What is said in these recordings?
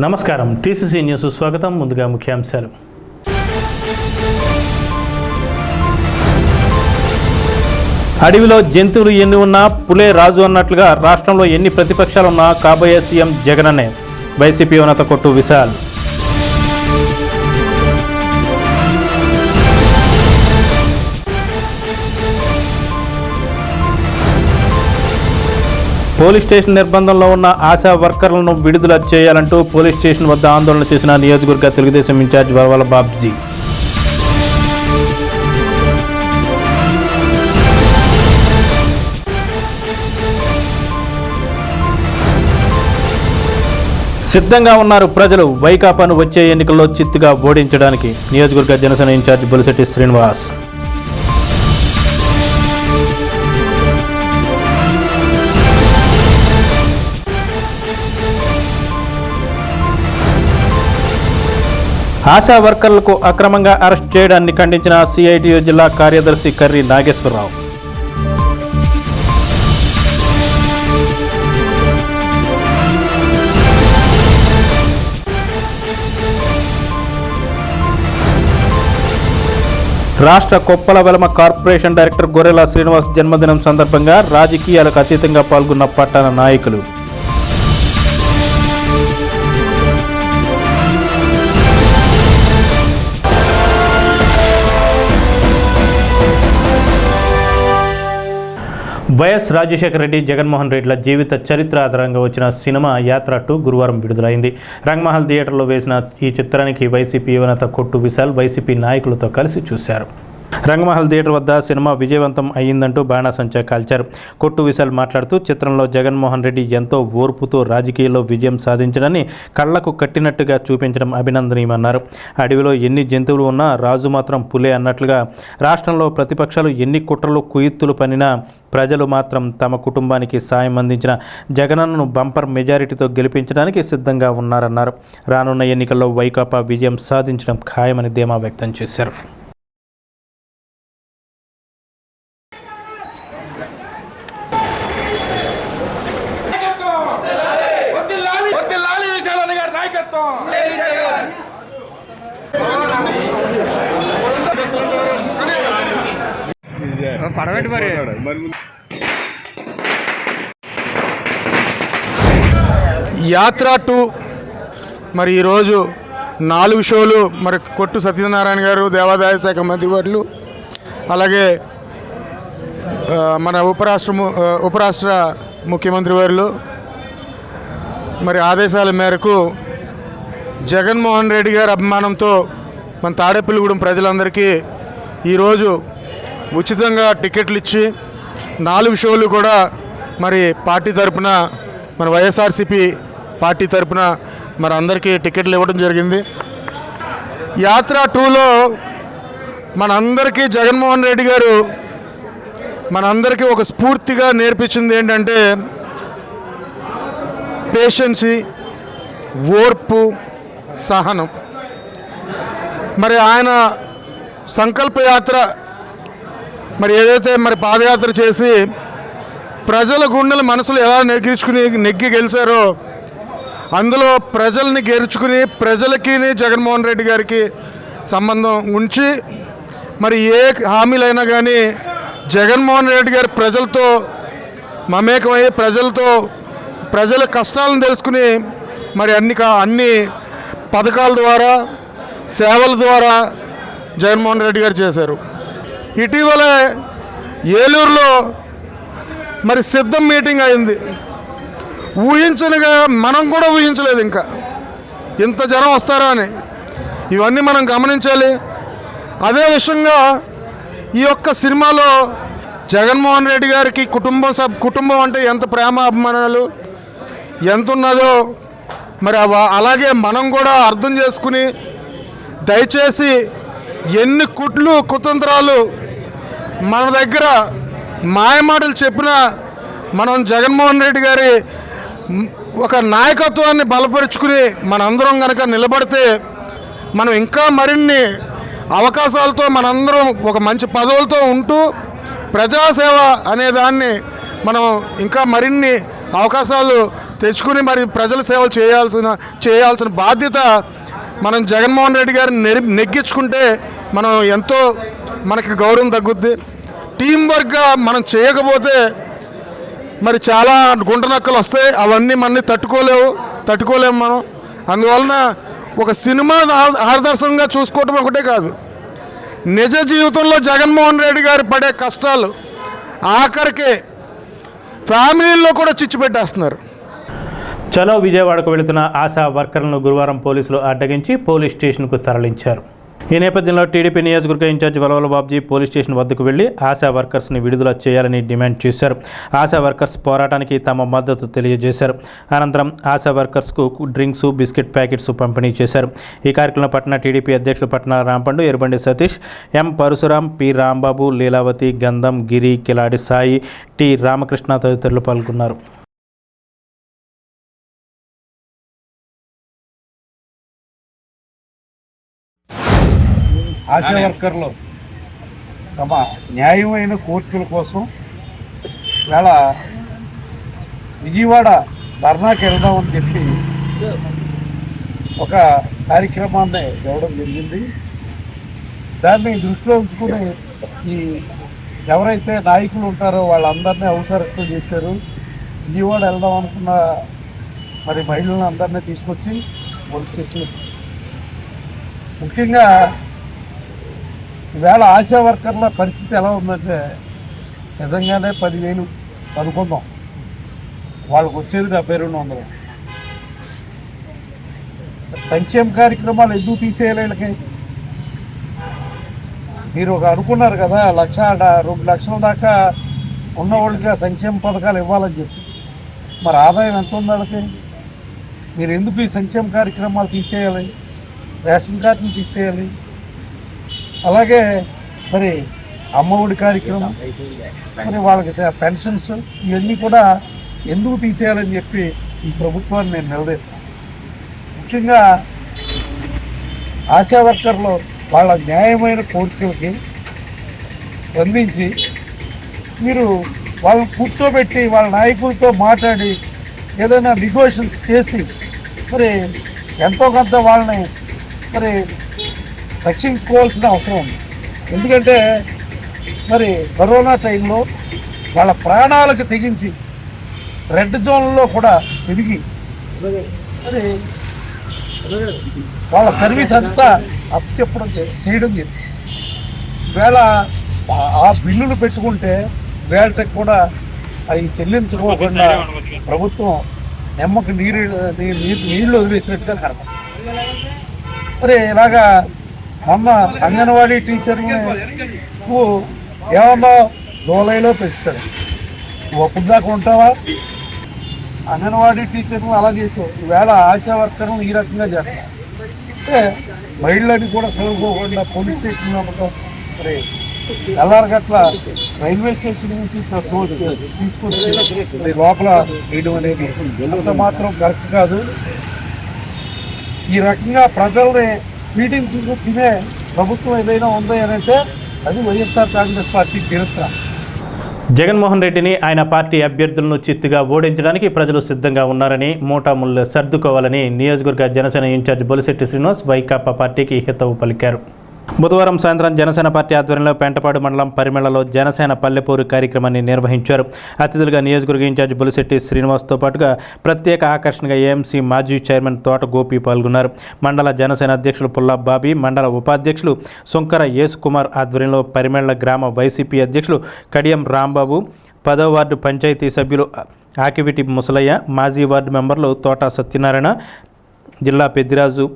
నమస్కారం. TCC news స్వాగతం. ముందుగా ముఖ్యాంశాలు. అడవిలో జంతువులు ఎన్ని ఉన్నా పులే రాజు అన్నట్లుగా రాష్ట్రంలో ఎన్ని ప్రతిపక్షాలున్నా కాబోయే సీఎం జగనన్నే. వైసీపీ ఉన్నత కొట్టు విశాల్. పోలీస్ స్టేషన్ నిర్బంధంలో ఉన్న ఆశా వర్కర్లను విడుదల చేయాలంటూ పోలీస్ స్టేషన్ వద్ద ఆందోళన చేసిన నియోజకవర్గ తెలుగుదేశం ఇన్ఛార్జ్ వరవల బాబ్జీ. సిద్ధంగా ఉన్నారు ప్రజలు వైకాపాను వచ్చే ఎన్నికల్లో చిత్తుగా ఓడించడానికి. నియోజకవర్గ జనసేన ఇన్ఛార్జ్ బొలిశెట్టి శ్రీనివాస్. ఆశా వర్కర్లకు అక్రమంగా అరెస్ట్ చేయడాన్ని ఖండించిన సిఐటియు జిల్లా కార్యదర్శి కర్రి నాగేశ్వరరావు. రాష్ట్ర కొప్పల వెలమ కార్పొరేషన్ డైరెక్టర్ గొర్రెల శ్రీనివాస్ జన్మదినం సందర్భంగా రాజకీయాలకు అతీతంగా పాల్గొన్న పట్టణ నాయకులు. వైఎస్ రాజశేఖర రెడ్డి, జగన్మోహన్ రెడ్డిల జీవిత చరిత్ర ఆధారంగా వచ్చిన సినిమా యాత్ర 2 గురువారం విడుదలైంది. రంగమహల్ థియేటర్లో వేసిన ఈ చిత్రానికి వైసీపీ యువనేత కొట్టు విశాల్ వైసీపీ నాయకులతో కలిసి చూశారు. రంగమహల్ థియేటర్ వద్ద సినిమా విజయవంతం అయ్యిందంటూ బాణాసంచా కాల్చారు. కొట్టు విశాల్ మాట్లాడుతూ చిత్రంలో జగన్మోహన్ రెడ్డి ఎంతో ఓర్పుతో రాజకీయాల్లో విజయం సాధించడాన్ని కళ్లకు కట్టినట్టుగా చూపించడం అభినందనీయమన్నారు. అడవిలో ఎన్ని జంతువులు ఉన్నా రాజు మాత్రం పులే అన్నట్లుగా రాష్ట్రంలో ప్రతిపక్షాలు ఎన్ని కుట్రలు కుయుత్తులు పనినా ప్రజలు మాత్రం తమ కుటుంబానికి సాయం అందించిన జగనన్నను బంపర్ మెజారిటీతో గెలిపించడానికి సిద్ధంగా ఉన్నారన్నారు. రానున్న ఎన్నికల్లో వైకాపా విజయం సాధించడం ఖాయమని ధీమా వ్యక్తం చేశారు. యాత్ర 2 మరి ఈరోజు 4 షోలు మరి కొట్టు సత్యనారాయణ గారు, దేవాదాయ శాఖ మంత్రివర్యులు, అలాగే మన ఉపరాష్ట్ర ముఖ్యమంత్రి వర్యులు మరి ఆదేశాల మేరకు జగన్మోహన్ రెడ్డి గారి అభిమానంతో మన తాడేపల్లిగూడెం ప్రజలందరికీ ఈరోజు ఉచితంగా టికెట్లు ఇచ్చి 4 షోలు కూడా మరి పార్టీ తరపున మన వైఎస్ఆర్సీపీ పార్టీ తరపున మరి అందరికీ టికెట్లు ఇవ్వడం జరిగింది. యాత్ర 2లో మనందరికీ జగన్మోహన్ రెడ్డి గారు మనందరికీ ఒక స్ఫూర్తిగా నేర్పించింది ఏంటంటే పేషెన్సీ, ఓర్పు, సహనం. మరి ఆయన సంకల్పయాత్ర మరి ఏదైతే మరి పాదయాత్ర చేసి ప్రజల గుండెల మనసులు ఎలా నెగ్గి గెలిచారో అందులో ప్రజల్ని గెలుచుకుని ప్రజలకి జగన్మోహన్ రెడ్డి గారికి సంబంధం ఉంచి మరి ఏ హామీలైనా కానీ జగన్మోహన్ రెడ్డి గారు ప్రజలతో మమేకమై ప్రజల కష్టాలను తెలుసుకుని మరి అన్ని పథకాల ద్వారా సేవల ద్వారా జగన్మోహన్ రెడ్డి గారు చేశారు. ఇటీవలే ఏలూరులో మరి సిద్ధం మీటింగ్ అయింది. ఊహించనిగా మనం కూడా ఊహించలేదు ఇంకా ఇంత జనం వస్తారా అని. ఇవన్నీ మనం గమనించాలి. అదే విషయంగా ఈ యొక్క సినిమాలో జగన్మోహన్ రెడ్డి గారికి కుటుంబం అంటే ఎంత ప్రేమ అభిమానాలు ఎంత ఉన్నదో మరి అలాగే మనం కూడా అర్థం చేసుకుని దయచేసి ఎన్ని కుతంత్రాలు మన దగ్గర మాయమాటలు చెప్పినా మనం జగన్మోహన్ రెడ్డి గారి ఒక నాయకత్వాన్ని బలపరుచుకుని మనందరం కనుక నిలబడితే మనం ఇంకా మరిన్ని అవకాశాలతో మనందరం ఒక మంచి పదవులతో ఉంటూ ప్రజాసేవ అనే దాన్ని మనం ఇంకా మరిన్ని అవకాశాలు తెచ్చుకుని మరి ప్రజల సేవలు చేయాల్సిన బాధ్యత మనం జగన్మోహన్ రెడ్డి గారిని నెగ్గించుకుంటే మనం ఎంతో మనకి గౌరవం తగ్గుద్ది. టీం వర్క్గా మనం చేయకపోతే మరి చాలా గుంటనక్కలు వస్తాయి, అవన్నీ మనని తట్టుకోలేము మనం. అందువలన ఒక సినిమా ఆదర్శంగా చూసుకోవటం ఒకటే కాదు, నిజ జీవితంలో జగన్మోహన్ రెడ్డి గారు పడే కష్టాలు ఆఖరికి ఫ్యామిలీల్లో కూడా చిచ్చు పెట్టేస్తున్నారు. చలో విజయవాడకు వెళుతున్న ఆశా వర్కర్లను గురువారం పోలీసులు అడ్డగించి పోలీస్ స్టేషన్కు తరలించారు. ఈ నేపథ్యంలో టీడీపీ నియోజకవర్గ incharge Valavala Babji police station వద్దకు వెళ్లి ఆశా వర్కర్స్ని విడుదల చేయాలని డిమాండ్ చేశారు. ఆశా వర్కర్స్ పోరాటానికి తమ మద్దతు తెలియజేశారు. అనంతరం ఆశా వర్కర్స్కు డ్రింక్స్, బిస్కెట్ ప్యాకెట్స్ పంపిణీ చేశారు. ఈ కార్యక్రమంలో పట్టణ టీడీపీ అధ్యక్షులు పట్నాల రాంపండు, ఎర్రబండి సతీష్, ఎం పరశురాం, పి రాంబాబు, లీలావతి, గంధం, గిరి, కిలాడి సాయి, టి రామకృష్ణ తదితరులు పాల్గొన్నారు. ఆశా వర్కర్లు తమ న్యాయమైన కోర్టుల కోసం వేళ విజయవాడ ధర్నాకి వెళ్దామని చెప్పి ఒక కార్యక్రమాన్ని ఇవ్వడం జరిగింది. దాన్ని దృష్టిలో ఉంచుకుని ఈ ఎవరైతే నాయకులు ఉంటారో వాళ్ళందరినీ అవసరం చేశారు. విజయవాడ వెళ్దాం అనుకున్న మరి మహిళలను అందరినీ తీసుకొచ్చి పోలీస్ స్టేషన్, ముఖ్యంగా ఈవేళ ఆశా వర్కర్ల పరిస్థితి ఎలా ఉందంటే నిజంగానే 10,000 అనుకుందాం, వాళ్ళకు వచ్చేది 7200. సంక్షేమ కార్యక్రమాలు ఎందుకు తీసేయాలి వీళ్ళకి? మీరు ఒక అనుకున్నారు కదా 1,00,000 2 లక్షల దాకా ఉన్న వాళ్ళకి సంక్షేమ పథకాలు ఇవ్వాలని చెప్పి, మరి ఆదాయం ఎంత ఉంది వాళ్ళకి? మీరు ఎందుకు ఈ సంక్షేమ కార్యక్రమాలు తీసేయాలి? రేషన్ కార్డుని తీసేయాలి. అలాగే మరి అమ్మఒడి కార్యక్రమం, మరి వాళ్ళకి పెన్షన్స్, ఇవన్నీ కూడా ఎందుకు తీసేయాలని చెప్పి ఈ ప్రభుత్వాన్ని నేను నిలదీస్తాను. ముఖ్యంగా ఆశా వర్కర్లు వాళ్ళ న్యాయమైన కోరికలకి స్పందించి మీరు వాళ్ళని కూర్చోబెట్టి వాళ్ళ నాయకులతో మాట్లాడి ఏదైనా నెగోషియేషన్స్ చేసి మరి ఎంతో కొంత వాళ్ళని మరి రక్షించుకోవాల్సిన అవసరం ఉంది. ఎందుకంటే మరి కరోనా టైంలో వాళ్ళ ప్రాణాలకు తెగించి రెడ్ జోన్లో కూడా తిరిగి మరి వాళ్ళ సర్వీస్ అంతా అప్పచెప్పడం చేయడం జరిగింది. ఈవేళ ఆ బిల్లులు పెట్టుకుంటే వేళకి కూడా అవి చెల్లించుకోకుండా ప్రభుత్వం నెమ్మకి నీళ్లు వదిలేసినట్టుగా కనపడుతుంది. మరి ఇలాగా మొన్న అంగన్వాడీ టీచర్ని ఏమన్నా జూలైలో పెంచుతాడు, ఒప్పుడు దాకా ఉంటావా? అంగన్వాడీ టీచర్ను అలా చేసావు, ఈవేళ ఆశా వర్కర్ను ఈ రకంగా చేస్తాం. అంటే మహిళలని కూడా చదువుకోకుండా పోలీస్ స్టేషన్ నమ్మకం, మరి ఎల్లారగట్ల రైల్వే స్టేషన్ నుంచి తీసుకొచ్చి లోపల వేయడం అనేది అంత మాత్రం కరెక్ట్ కాదు. ఈ రకంగా ప్రజల్ని పీడించుకు తినే ప్రభుత్వం ఏదైనా ఉంది అని అంటే అది వైఎస్ఆర్ కాంగ్రెస్ పార్టీ చరిత్ర. జగన్మోహన్ రెడ్డిని ఆయన పార్టీ అభ్యర్థులను చిత్తుగా ఓడించడానికి ప్రజలు సిద్ధంగా ఉన్నారని, మూటాముళ్ళు సర్దుకోవాలని నియోజకవర్గ జనసేన ఇన్ఛార్జ్ బొలిశెట్టి శ్రీనివాస్ వైకాపా పార్టీకి హితవు పలికారు. బుధవారం సాయంత్రం జనసేన పార్టీ ఆధ్వర్యంలో పెంటపాడు మండలం పరిమెళ్లలో జనసేన పల్లెపూరు కార్యక్రమాన్ని నిర్వహించారు. అతిథులుగా నియోజకవర్గ ఇన్ఛార్జ్ బొలిశెట్టి శ్రీనివాస్తో పాటుగా ప్రత్యేక ఆకర్షణగా ఏఎంసీ మాజీ చైర్మన్ తోట గోపి పాల్గొన్నారు. మండల జనసేన అధ్యక్షులు పుల్లా బాబీ, మండల ఉపాధ్యక్షులు సుంకర యేసుకుమార్ ఆధ్వర్యంలో పరిమెళ్ల గ్రామ వైసీపీ అధ్యక్షులు కడియం రాంబాబు, 10వ వార్డు పంచాయతీ సభ్యులు ఆకివిటి ముసలయ్య, మాజీ వార్డు మెంబర్లు తోట సత్యనారాయణ, జిల్లా పెద్దిరాజు,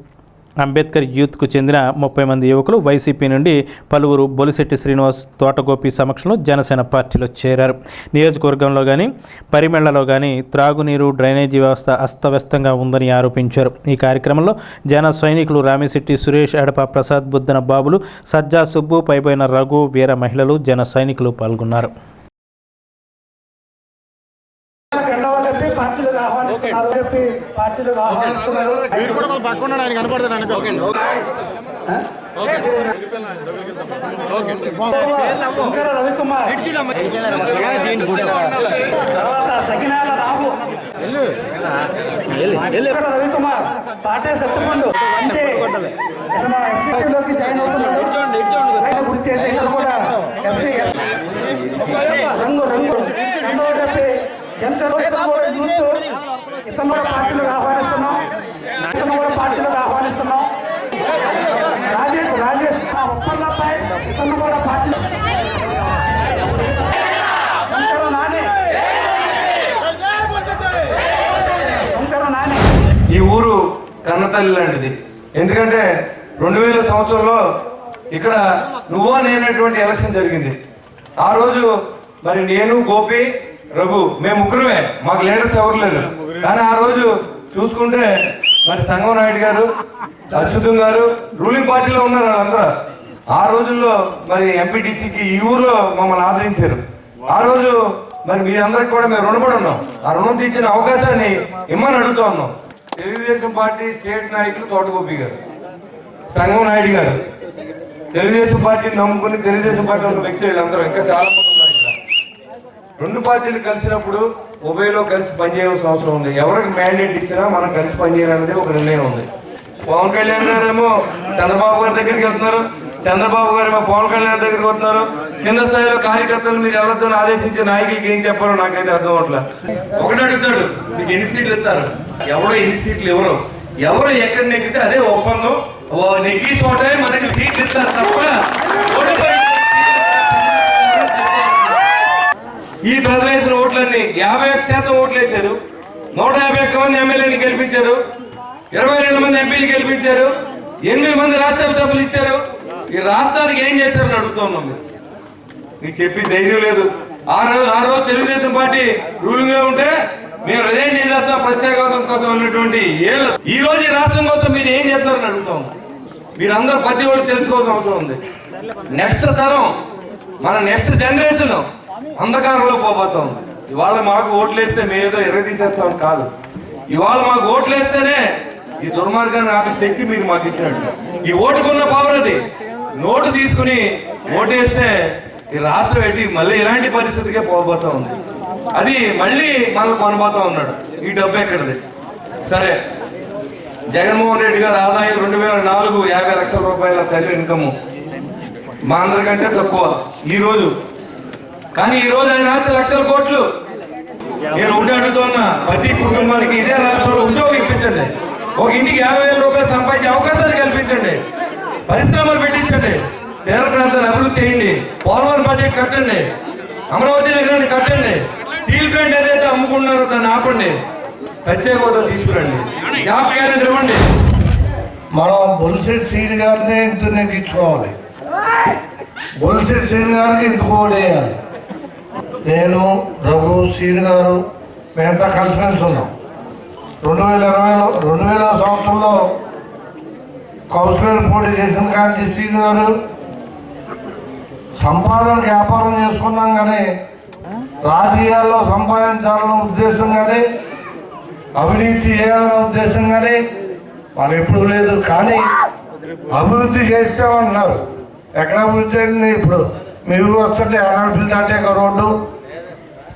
అంబేద్కర్ యూత్కు చెందిన 30 మంది యువకులు, వైసీపీ నుండి పలువురు బొలిశెట్టి శ్రీనివాస్, తోటగోపి సమక్షంలో జనసేన పార్టీలో చేరారు. నియోజకవర్గంలో కానీ పరిమెళ్లలో కానీ త్రాగునీరు, డ్రైనేజీ వ్యవస్థ అస్తవ్యస్తంగా ఉందని ఆరోపించారు. ఈ కార్యక్రమంలో జన సైనికులు రామిశెట్టి సురేష్, ఎడప ప్రసాద్, బుద్దన బాబులు, సజ్జా సుబ్బు, పైబోయిన రఘు, వీర మహిళలు, జన సైనికులు పాల్గొన్నారు. మీరు కూడా పక్కన ఆయన కనపడతాను. రవికుమార్, తర్వాత సకినాల రాబు, రవికుమార్, పాటే సత్తుపండు అంటే ఎస్సీలోకి జాయిన్ అవుతున్నాడు. గుర్తు చేసి ఇక్కడ కూడా ఎస్సీ రంగు రంగు రెండవ డబ్బే జనసేన ఇతను కూడా పార్టీలకు ఆహ్వానిస్తున్నాం. రాజేష్ రాజేష్ ఒప్పందపై ఇతను కూడా పార్టీ ఈ ఊరు కన్నతల్లి లాంటిది. ఎందుకంటే 2000 సంవత్సరంలో ఇక్కడ నువ్వో నేనటువంటి ఎలక్షన్ జరిగింది. ఆ రోజు మరి నేను, గోపి, రఘు మేము ముగ్గురమే, మాకు లీడర్స్ ఎవరు లేరు. కానీ ఆ రోజు చూసుకుంటే మరి సంగం నాయుడు గారు, అచ్యుతం గారు రూలింగ్ పార్టీలో ఉన్నారు వాళ్ళందరూ. ఆ రోజుల్లో మరి ఎంపీటీసీకి ఈ ఊర్లో మమ్మల్ని ఆదరించారు. ఆ రోజు మరి మీ అందరికి కూడా మేము రుణపడి ఉన్నాం. ఆ రుణం తీర్చిన అవకాశాన్ని ఇమ్మని అడుగుతూ ఉన్నాం. తెలుగుదేశం పార్టీ స్టేట్ నాయకులు తోటగోపి గారు, సంగం నాయుడు గారు, తెలుగుదేశం పార్టీని నమ్ముకుని తెలుగుదేశం పార్టీ ఉన్న వ్యక్తులు వీళ్ళందరూ ఇంకా చాలా మంది ఉన్నారు ఇక్కడ. రెండు పార్టీలు కలిసినప్పుడు ఉభయలో కలిసి పనిచేయాల్సిన అవసరం ఉంది. ఎవరికి మ్యాండేట్ ఇచ్చినా మనం కలిసి పనిచేయాలనేది ఒక నిర్ణయం ఉంది. పవన్ కళ్యాణ్ గారు ఏమో చంద్రబాబు గారి దగ్గరికి వెళ్తున్నారు, చంద్రబాబు గారు ఏమో పవన్ కళ్యాణ్ దగ్గరికి వస్తున్నారు. కింద స్థాయిలో కార్యకర్తలు మీరు ఎవరితో ఆదేశించే నాయకులకి ఏం చెప్పారో నాకైతే అర్థం అవట్లేదు. ఒకటి అడుగుతాడు, మీకు ఎన్ని సీట్లు ఇస్తారు, ఎవరో ఎన్ని సీట్లు ఎవరు, ఎవరు ఎక్కడ నెగ్గితే అదే ఒప్పందం. నెగ్గి చోట మనకి సీట్లు ఇస్తారు తప్ప ఈ ప్రజలు వేసిన ఓట్లన్నీ 51% ఓట్లు వేశారు. 151 మంది ఎమ్మెల్యేని గెలిపించారు, 22 మంది ఎంపీలు గెలిపించారు, 8 మంది రాజ్యసభ సభ్యులు ఇచ్చారు. ఈ రాష్ట్రానికి ఏం చేశారని అడుగుతున్నాం. మీకు చెప్పి ధైర్యం లేదు. ఆ రోజు తెలుగుదేశం పార్టీ రూలింగ్ గా ఉంటే మేము రిజైన్ చేసేస్తాం ప్రత్యేక హోదా కోసం ఉన్నటువంటి ఈ రోజు ఈ రాష్ట్రం కోసం మీరు ఏం చేస్తారని అడుగుతాం. మీరందరూ ప్రతి ఒక్కరు తెలుసుకోవాల్సిన అవసరం ఉంది. నెక్స్ట్ తరం, మన నెక్స్ట్ జనరేషన్ అంధకారంలో పోబోతాం. ఇవాళ మాకు ఓట్లేస్తే మేమేదో ఎర్రదీసేస్తాం కాదు. ఇవాళ మాకు ఓట్లేస్తేనే ఈ దుర్మార్గాన్ని ఆపే శక్తి మీరు మాకు ఇచ్చినట్టు. ఈ ఓటుకున్న పవర్ అది. నోటు తీసుకుని ఓటేస్తే ఈ రాష్ట్రం పెట్టి మళ్ళీ ఇలాంటి పరిస్థితికే పోబోతా ఉంది. అది మళ్ళీ మనల్ని కొనబోతా ఉన్నాడు. ఈ డబ్బు ఎక్కడిది? సరే, జగన్మోహన్ రెడ్డి గారు ఆదాయం 2004 50 లక్షల రూపాయల తల్లి ఇన్కమ్ మా అందరికంటే తక్కువ ఈరోజు. కానీ ఈరోజు ఆయన 4 లక్షల కోట్లు. నేను ఒకటి అడుగుతున్నా, ప్రతి కుటుంబానికి ఇదే రాష్ట్రంలో ఉద్యోగం ఇప్పించండి. ఒక ఇంటికి 50,000 రూపాయలు సంపాదించే అవకాశాలు కల్పించండి. పరిశ్రమలు పెట్టించండి. తీర ప్రాంతాన్ని అభివృద్ధి చేయండి. పోలవరం ప్రాజెక్ట్ కట్టండి. అమరావతి నగరాన్ని కట్టండి. స్టీల్ ప్లాంట్ ఏదైతే అమ్ముకుంటున్నారో దాన్ని ఆపండి. ప్రత్యేక హోదా తీసుకురండి. జాబ్ క్యాలెండర్ ఇవ్వండి. మనం బొలిశెట్టి శ్రీని గారినే ఇంత నెగ్గించుకోవాలి. బొలిశెట్టి శ్రీని గారికి ఇంత ఓడేయాలి. నేను, రఘు, శ్రీని గారు మేమంతా కలిసిమెలిసి ఉన్నాం. 2020 సంవత్సరంలో కౌన్సిలర్ పోటీ చేసిన కానీ శ్రీని గారు సంపాదనకు వ్యాపారం చేసుకున్నాం కానీ రాజకీయాల్లో సంపాదించాలన్న ఉద్దేశం కానీ అవినీతి చేయాలన్న ఉద్దేశం కానీ వాళ్ళు ఎప్పుడు లేదు. కానీ అభివృద్ధి చేస్తామన్నారు. ఎక్కడ అభివృద్ధి అయింది? ఇప్పుడు మీరు వస్తుంటే అనాల్సి దాటే రోడ్డు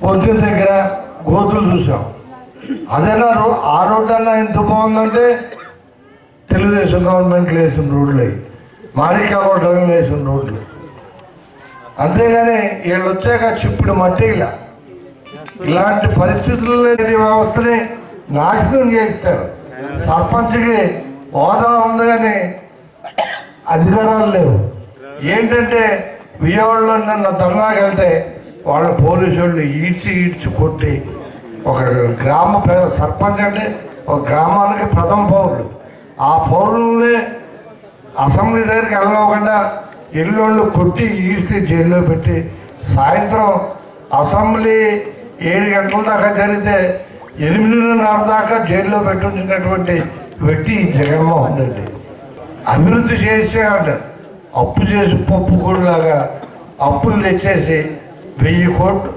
పొద్దున దగ్గర గోతులు చూసాం. అదేనా ఆ రోడ్డు అన్నా ఎంత బాగుందంటే తెలుగుదేశం గవర్నమెంట్లు వేసిన రోడ్లు, మారికా రోడ్డు వేసిన రోడ్లు. అంతేగాని వీళ్ళు వచ్చాక చిప్పుడు మట్టి ఇలాంటి పరిస్థితుల్లో వ్యవస్థని నాశనం చేస్తారు. సర్పంచ్కి హోదా ఉంది కానీ అధికారాలు లేవు. ఏంటంటే విజయవాడలో నిన్న ధర్నాకి వెళ్తే వాళ్ళ పోలీసు వాళ్ళు ఈడ్చి కొట్టి ఒక గ్రామ సర్పంచ్ అంటే ఒక గ్రామానికి ప్రథమ పౌరులు. ఆ పౌరుల్ని అసెంబ్లీ దగ్గరికి వెళ్ళకుండా ఇల్లు కొట్టి ఈడ్చి జైల్లో పెట్టి సాయంత్రం అసెంబ్లీ 7 గంటల దాకా జరిగితే 8:30 దాకా జైల్లో పెట్టుకున్నటువంటి వ్యక్తి జగన్మోహన్ రెడ్డి. అభివృద్ధి చేసే అంటారు. అప్పు చేసి పప్పు కూడలాగా అప్పులు తెచ్చేసి 1000 కోట్లు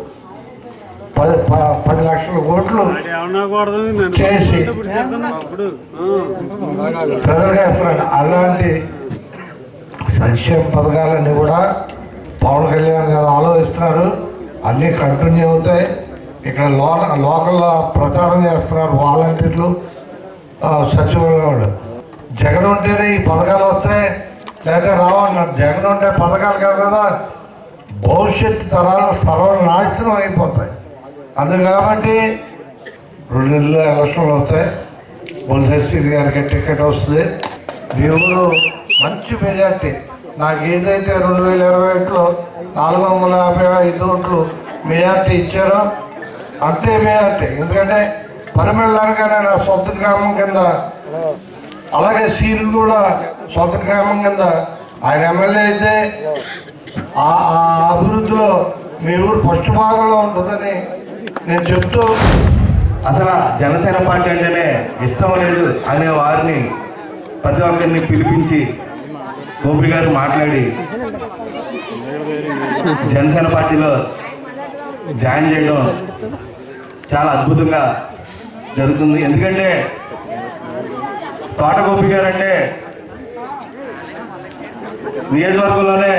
10 లక్షల కోట్లు చేసి ప్రజలు వేస్తున్నాడు. అలాంటి సంక్షేమ పథకాలన్నీ కూడా పవన్ కళ్యాణ్ గారు ఆలోచిస్తున్నారు, అన్నీ కంటిన్యూ అవుతాయి. ఇక్కడ లోకల్లో ప్రచారం చేస్తున్నారు వాలంటీర్లు, సచివాలయంలో. జగన్ ఉంటేనే ఈ పథకాలు వస్తాయి, లేకపోతే రావన్నారు. జగన్ ఉంటే పథకాలు కాదు కదా, భవిష్యత్తు తరాలు సర్వనాశనం అయిపోతాయి. అందు కాబట్టి 2 నెలలు ఎలక్షన్లు వస్తాయి. బొలిశెట్టి గారికి టికెట్ వస్తుంది. దేవుడు మంచి మెజార్టీ, నాకు ఏదైతే 2021లో 455 ఓట్లు మెజార్టీ ఇచ్చారో అంతే మెజార్టీ. ఎందుకంటే పరిమళంగానే నా సొంత గ్రామం కింద, అలాగే సీలు కూడా సొంత గ్రామం కింద ఆయన ఎమ్మెల్యే అయితే ఆ అభివృద్ధిలో మీ ఊరు ఫస్ట్ భాగంలో ఉంటుందని నేను చెప్తూ, అసలు జనసేన పార్టీ అంటేనే ఇష్టం లేదు అనే వారిని ప్రతి ఒక్కరిని పిలిపించి గోపి గారు మాట్లాడి జనసేన పార్టీలో జాయిన్ చేయడం చాలా అద్భుతంగా జరుగుతుంది. ఎందుకంటే తోట గోపి గారు అంటే నియోజకవర్గంలోనే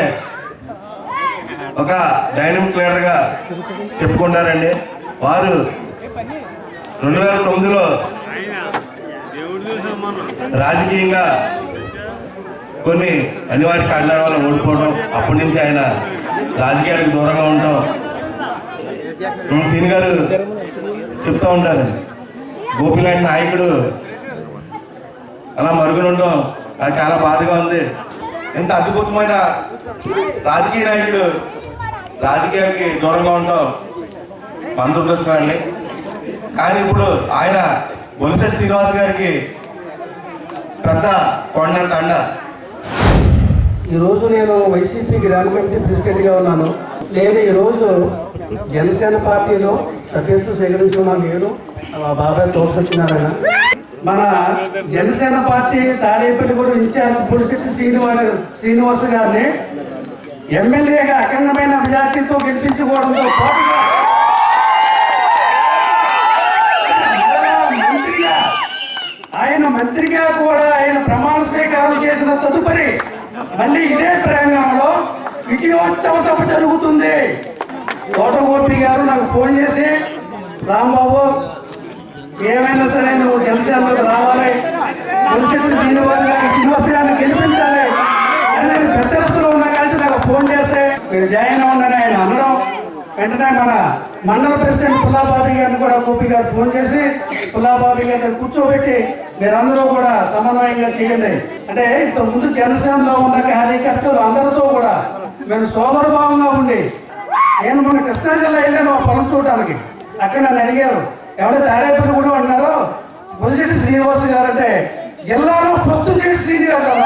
ఒక డైనమిక్ లీడర్గా చెప్పుకుంటారండి. వారు 2009లో రాజకీయంగా కొన్ని అనివార్య కారణాల వల్ల ఓడిపోవడం, అప్పటి నుంచి ఆయన రాజకీయాలకు దూరంగా ఉండటం సీని గారు చెప్తూ ఉంటారు. గోపి లాంటి నాయకుడు అలా మరుగునుండడం నాకు చాలా బాధగా ఉంది. ఇంత అద్భుతమైన రాజకీయ నాయకుడు రాజకీయాలకి దూరంగా ఉండటం మంత్రదృష్టండి. కానీ ఇప్పుడు ఆయన బొలిశెట్టి శ్రీనివాస్ గారికి పెద్ద కొండంత అండ. ఈరోజు నేను వైసీపీ గ్రామ కమిటీ ప్రెసిడెంట్గా ఉన్నాను. నేను ఈరోజు జనసేన పార్టీలో సభ్యత్వం సేకరించుకున్నాను. నేను మా బాబాయ్ తోడ్సొచ్చినారాయన. మన జనసేన పార్టీ తాడేపల్లిగూడ ఇన్ఛార్జ్ బొలిశెట్టి శ్రీనివాస్ గారిని ఎమ్మెల్యేగా అఖండమైన మెజార్టీతో గెలిపించుకోవడంతో పాటుగా మంత్రిగా కూడా ఆయన ప్రమాణ స్వీకారం చేసిన తదుపరి మళ్ళీ ఇదే ప్రాంగణంలో విజయోత్సవ సభ జరుగుతుంది. తోట గోపి గారు నాకు ఫోన్ చేసి, రాంబాబు ఏమైనా సరే నువ్వు జనసేనలోకి రావాలి, బొలిశెట్టి శ్రీనివాస్ గారిని గెలిపించాలి అని నేను పెద్ద ఎత్తులో ఉన్నా కానీ నాకు ఫోన్ చేస్తే మీరు జాయిన్ అవ్వండి ఆయన అనడం, వెంటనే మన మండల ప్రెసిడెంట్ పుల్లాబాబు గారిని కూడా గోపి గారు ఫోన్ చేసి పుల్లాబాబు గారిని కూర్చోబెట్టి మీరందరూ కూడా సమన్వయంగా చేయండి అంటే, ఇంతకుముందు జనసేనలో ఉన్న కార్యకర్తలు అందరితో కూడా మేము సోదరభావంగా ఉండి, నేను మన కృష్ణా జిల్లా వెళ్ళాను ఆ పొలం చూడటానికి. అక్కడ నన్ను అడిగారు, ఎవడో తాడేపల్లి కూడా అన్నారు బొలిశెట్టి శ్రీనివాస్ గారు అంటే జిల్లాలో ఫస్ట్ సీట్ శ్రీనివాస్ గారు.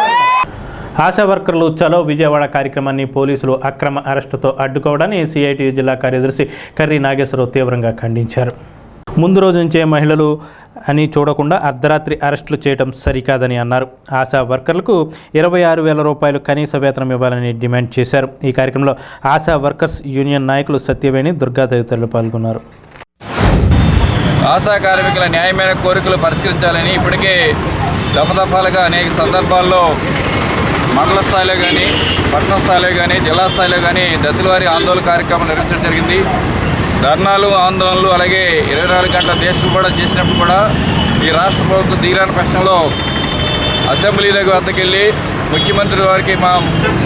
ఆశా వర్కర్లు చలో విజయవాడ కార్యక్రమాన్ని పోలీసులు అక్రమ అరెస్టుతో అడ్డుకోవడాన్ని సిఐటియు జిల్లా కార్యదర్శి కర్రీ నాగేశ్వరరావు తీవ్రంగా ఖండించారు. ముందు రోజు నుంచే మహిళలు అని చూడకుండా అర్ధరాత్రి అరెస్టులు చేయడం సరికాదని అన్నారు. ఆశా వర్కర్లకు 26,000 రూపాయలు కనీస వేతనం ఇవ్వాలని డిమాండ్ చేశారు. ఈ కార్యక్రమంలో ఆశా వర్కర్స్ యూనియన్ నాయకులు సత్యవేణి, దుర్గా తదితరులు పాల్గొన్నారు. ఆశా కార్మికుల న్యాయమైన కోరికలు పరిష్కరించాలని ఇప్పటికే దఫాలుగా అనేక సందర్భాల్లో మండల స్థాయిలో కానీ, పట్టణ స్థాయిలో కానీ, జిల్లా స్థాయిలో కానీ దశలవారీ ఆందోళన కార్యక్రమాలు నిర్వహించడం జరిగింది. ధర్నాలు, ఆందోళనలు, అలాగే 24 గంటల దేశం కూడా చేసినప్పుడు కూడా ఈ రాష్ట్ర ప్రభుత్వం దిగిరాని ప్రశ్నలో అసెంబ్లీ దగ్గర వద్దకు వెళ్ళి ముఖ్యమంత్రి వారికి మా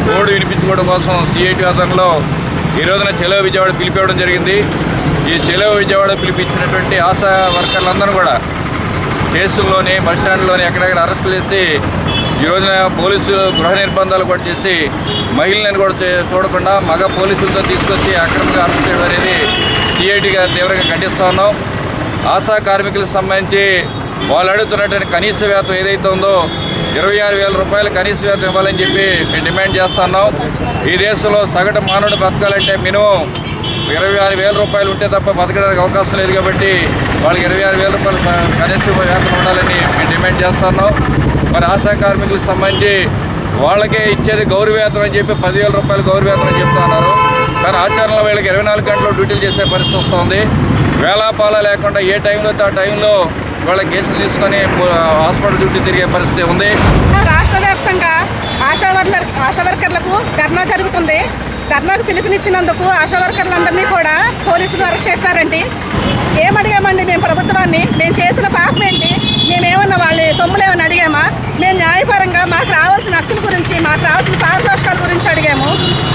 గోడు వినిపించుకోవడం కోసం సిఐటి ఆధ్వర్యంలో ఈ రోజున చెలో విజయవాడ పిలిపివ్వడం జరిగింది. ఈ చెలో విజయవాడ పిలిపించినటువంటి ఆశా వర్కర్లందరూ కూడా స్టేషన్లోని, బస్టాండ్లోని ఎక్కడెక్కడ అరెస్టులు చేసి ఈ రోజున పోలీసులు గృహ నిర్బంధాలు కూడా చేసి మహిళలను కూడా చూడకుండా మగ పోలీసులతో తీసుకొచ్చి అక్రమంగా అరెస్ట్ చేయడం అనేది సిఐటిగా తీవ్రంగా ఖండిస్తూ ఉన్నాం. ఆశా కార్మికులకు సంబంధించి వాళ్ళు అడుగుతున్నటువంటి కనీస వేతనం ఏదైతే ఉందో 26,000 రూపాయలు కనీస వేతనం ఇవ్వాలని చెప్పి మేము డిమాండ్ చేస్తున్నాం. ఈ దేశంలో సగటు మానవుడు బతకాలంటే మినిమం 26,000 రూపాయలు ఉంటే తప్ప బతకడానికి అవకాశం లేదు. కాబట్టి వాళ్ళకి 26,000 రూపాయలు కనీస వేతనం ఉండాలని మేము డిమాండ్ చేస్తున్నాం. మరి ఆశా కార్మికులకు సంబంధించి వాళ్ళకే ఇచ్చేది గౌరవేతనం అని చెప్పి 10,000 రూపాయలు గౌరవేతనం అని చెప్తున్నారు. కానీ ఆచరణలో వీళ్ళకి 24 గంటలు డ్యూటీలు చేసే పరిస్థితి వస్తుంది. వేలాపాల లేకుండా ఏ టైంలో ఆ టైంలో వాళ్ళ కేసులు తీసుకొని హాస్పిటల్ డ్యూటీ తిరిగే పరిస్థితి ఉంది. రాష్ట్ర వ్యాప్తంగా ఆశా వర్కర్లకు ధర్నా జరుగుతుంది. ధర్నాకు పిలుపునిచ్చినందుకు ఆశా వర్కర్లందరినీ కూడా పోలీసులు అరెస్ట్ చేశారండి. ఏమడిగామండి మేము ప్రభుత్వాన్ని? మేము చేసిన పాపం ఏంటి? మేమేమన్నా వాళ్ళ సొమ్ములు ఏమన్నా అడిగామా? మేము న్యాయపరంగా మాకు రావాల్సిన హక్కుల గురించి, మాకు రావాల్సిన పారితోషికాల గురించి అడిగాము.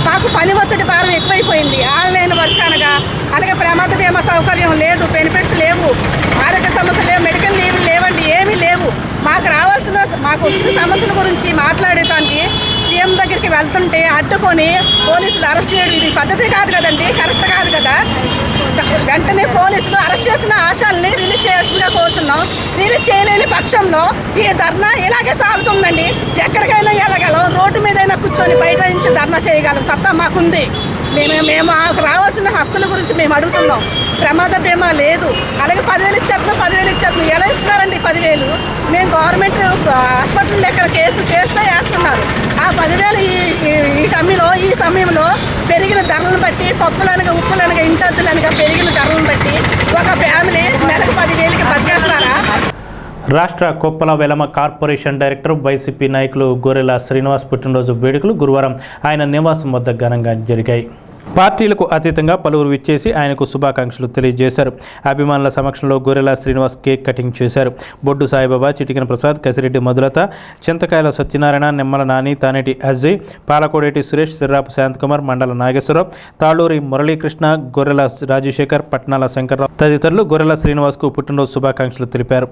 మాకు పని ఒత్తిడి భారం ఎక్కువైపోయింది. ఆన్లైన్ వర్క్ అనగా, అలాగే ప్రమాద బీమా సౌకర్యం లేదు, బెనిఫిట్స్ లేవు, ఆరోగ్య సమస్యలు లేవు, మెడికల్ లీవ్లు లేవండి, ఏమీ లేవు. మాకు వచ్చిన సమస్యల గురించి మాట్లాడేదానికి సీఎం దగ్గరికి వెళ్తుంటే అడ్డుకొని పోలీసులు అరెస్ట్ చేయడం ఇది పద్ధతి కాదు కదండి, కరెక్ట్ కాదు కదా. వెంటనే పోలీసులు అరెస్ట్ చేసిన ఆశాలని రిలీజ్ చేయాల్సిందిగా కోరుతున్నాం. రిలీజ్ చేయలేని పక్షంలో ఈ ధర్నా ఇలాగే సాగుతుందండి. ఎక్కడికైనా వెళ్ళగలం, రోడ్డు మీదైనా కూర్చొని బయట నుంచి ధర్నా చేయగలం సత్తా మాకుంది. మేము రావాల్సిన హక్కుల గురించి మేము అడుగుతున్నాం. ప్రమాద బీమా లేదు, అలాగే 10,000 ఇచ్చేస్తున్నాం. ఎలా ఇస్తున్నారండి 10,000? మేము గవర్నమెంట్ హాస్పిటల్ లెక్క కేసులు చేస్తే వేస్తున్నారు. ఆ 10,000 ఈ టమ్మిలో, ఈ సమయంలో పెరిగిన ధరలను బట్టి, పప్పులనగా ఉప్పులనగా ఇంటద్దులనగా పెరిగిన ధరలను బట్టి ఒక ఫ్యామిలీ నెలకు 10,000కి బతికేస్తారా? రాష్ట్ర Koppula Velama corporation director YCP నాయకులు గొర్రెల శ్రీనివాస్ పుట్టినరోజు వేడుకలు గురువారం ఆయన నివాసం వద్ద ఘనంగా జరిగాయి. పార్టీలకు అతీతంగా పలువురు విచ్చేసి ఆయనకు శుభాకాంక్షలు తెలియజేశారు. అభిమానుల సమక్షంలో గొర్రెల శ్రీనివాస్ కేక్ కటింగ్ చేశారు. బొడ్డు సాయిబాబా, చిటికిన ప్రసాద్, కసిరెడ్డి మధులత, చింతకాయల సత్యనారాయణ, నిమ్మల నాని, తానేటి అజయ్, పాలకోడేటి సురేష్, సిర్రాపు శాంతకుమార్, మండల నాగేశ్వరరావు, తాళూరి మురళీకృష్ణ, గొర్రెల రాజశేఖర్, పట్నాల శంకర్రావు తదితరులు గొర్రెల శ్రీనివాస్కు పుట్టినరోజు శుభాకాంక్షలు తెలిపారు.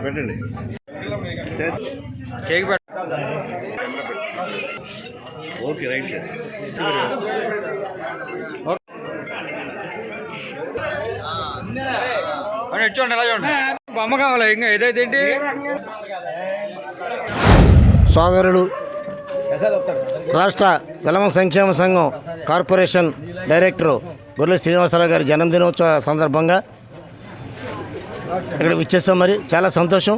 పెట్టండి ఓకే రైట్ సార్. చూడండి ఎలా చూడండి బొమ్మ కావాలి ఇంకా ఏదైతే ఏంటి. సోదరుడు రాష్ట్ర వెలమ సంక్షేమ సంఘం కార్పొరేషన్ డైరెక్టరు గొర్రెల శ్రీనివాసరావు గారి జన్మదినోత్సవ సందర్భంగా ఇక్కడ విచ్చేస్తాం. మరి చాలా సంతోషం.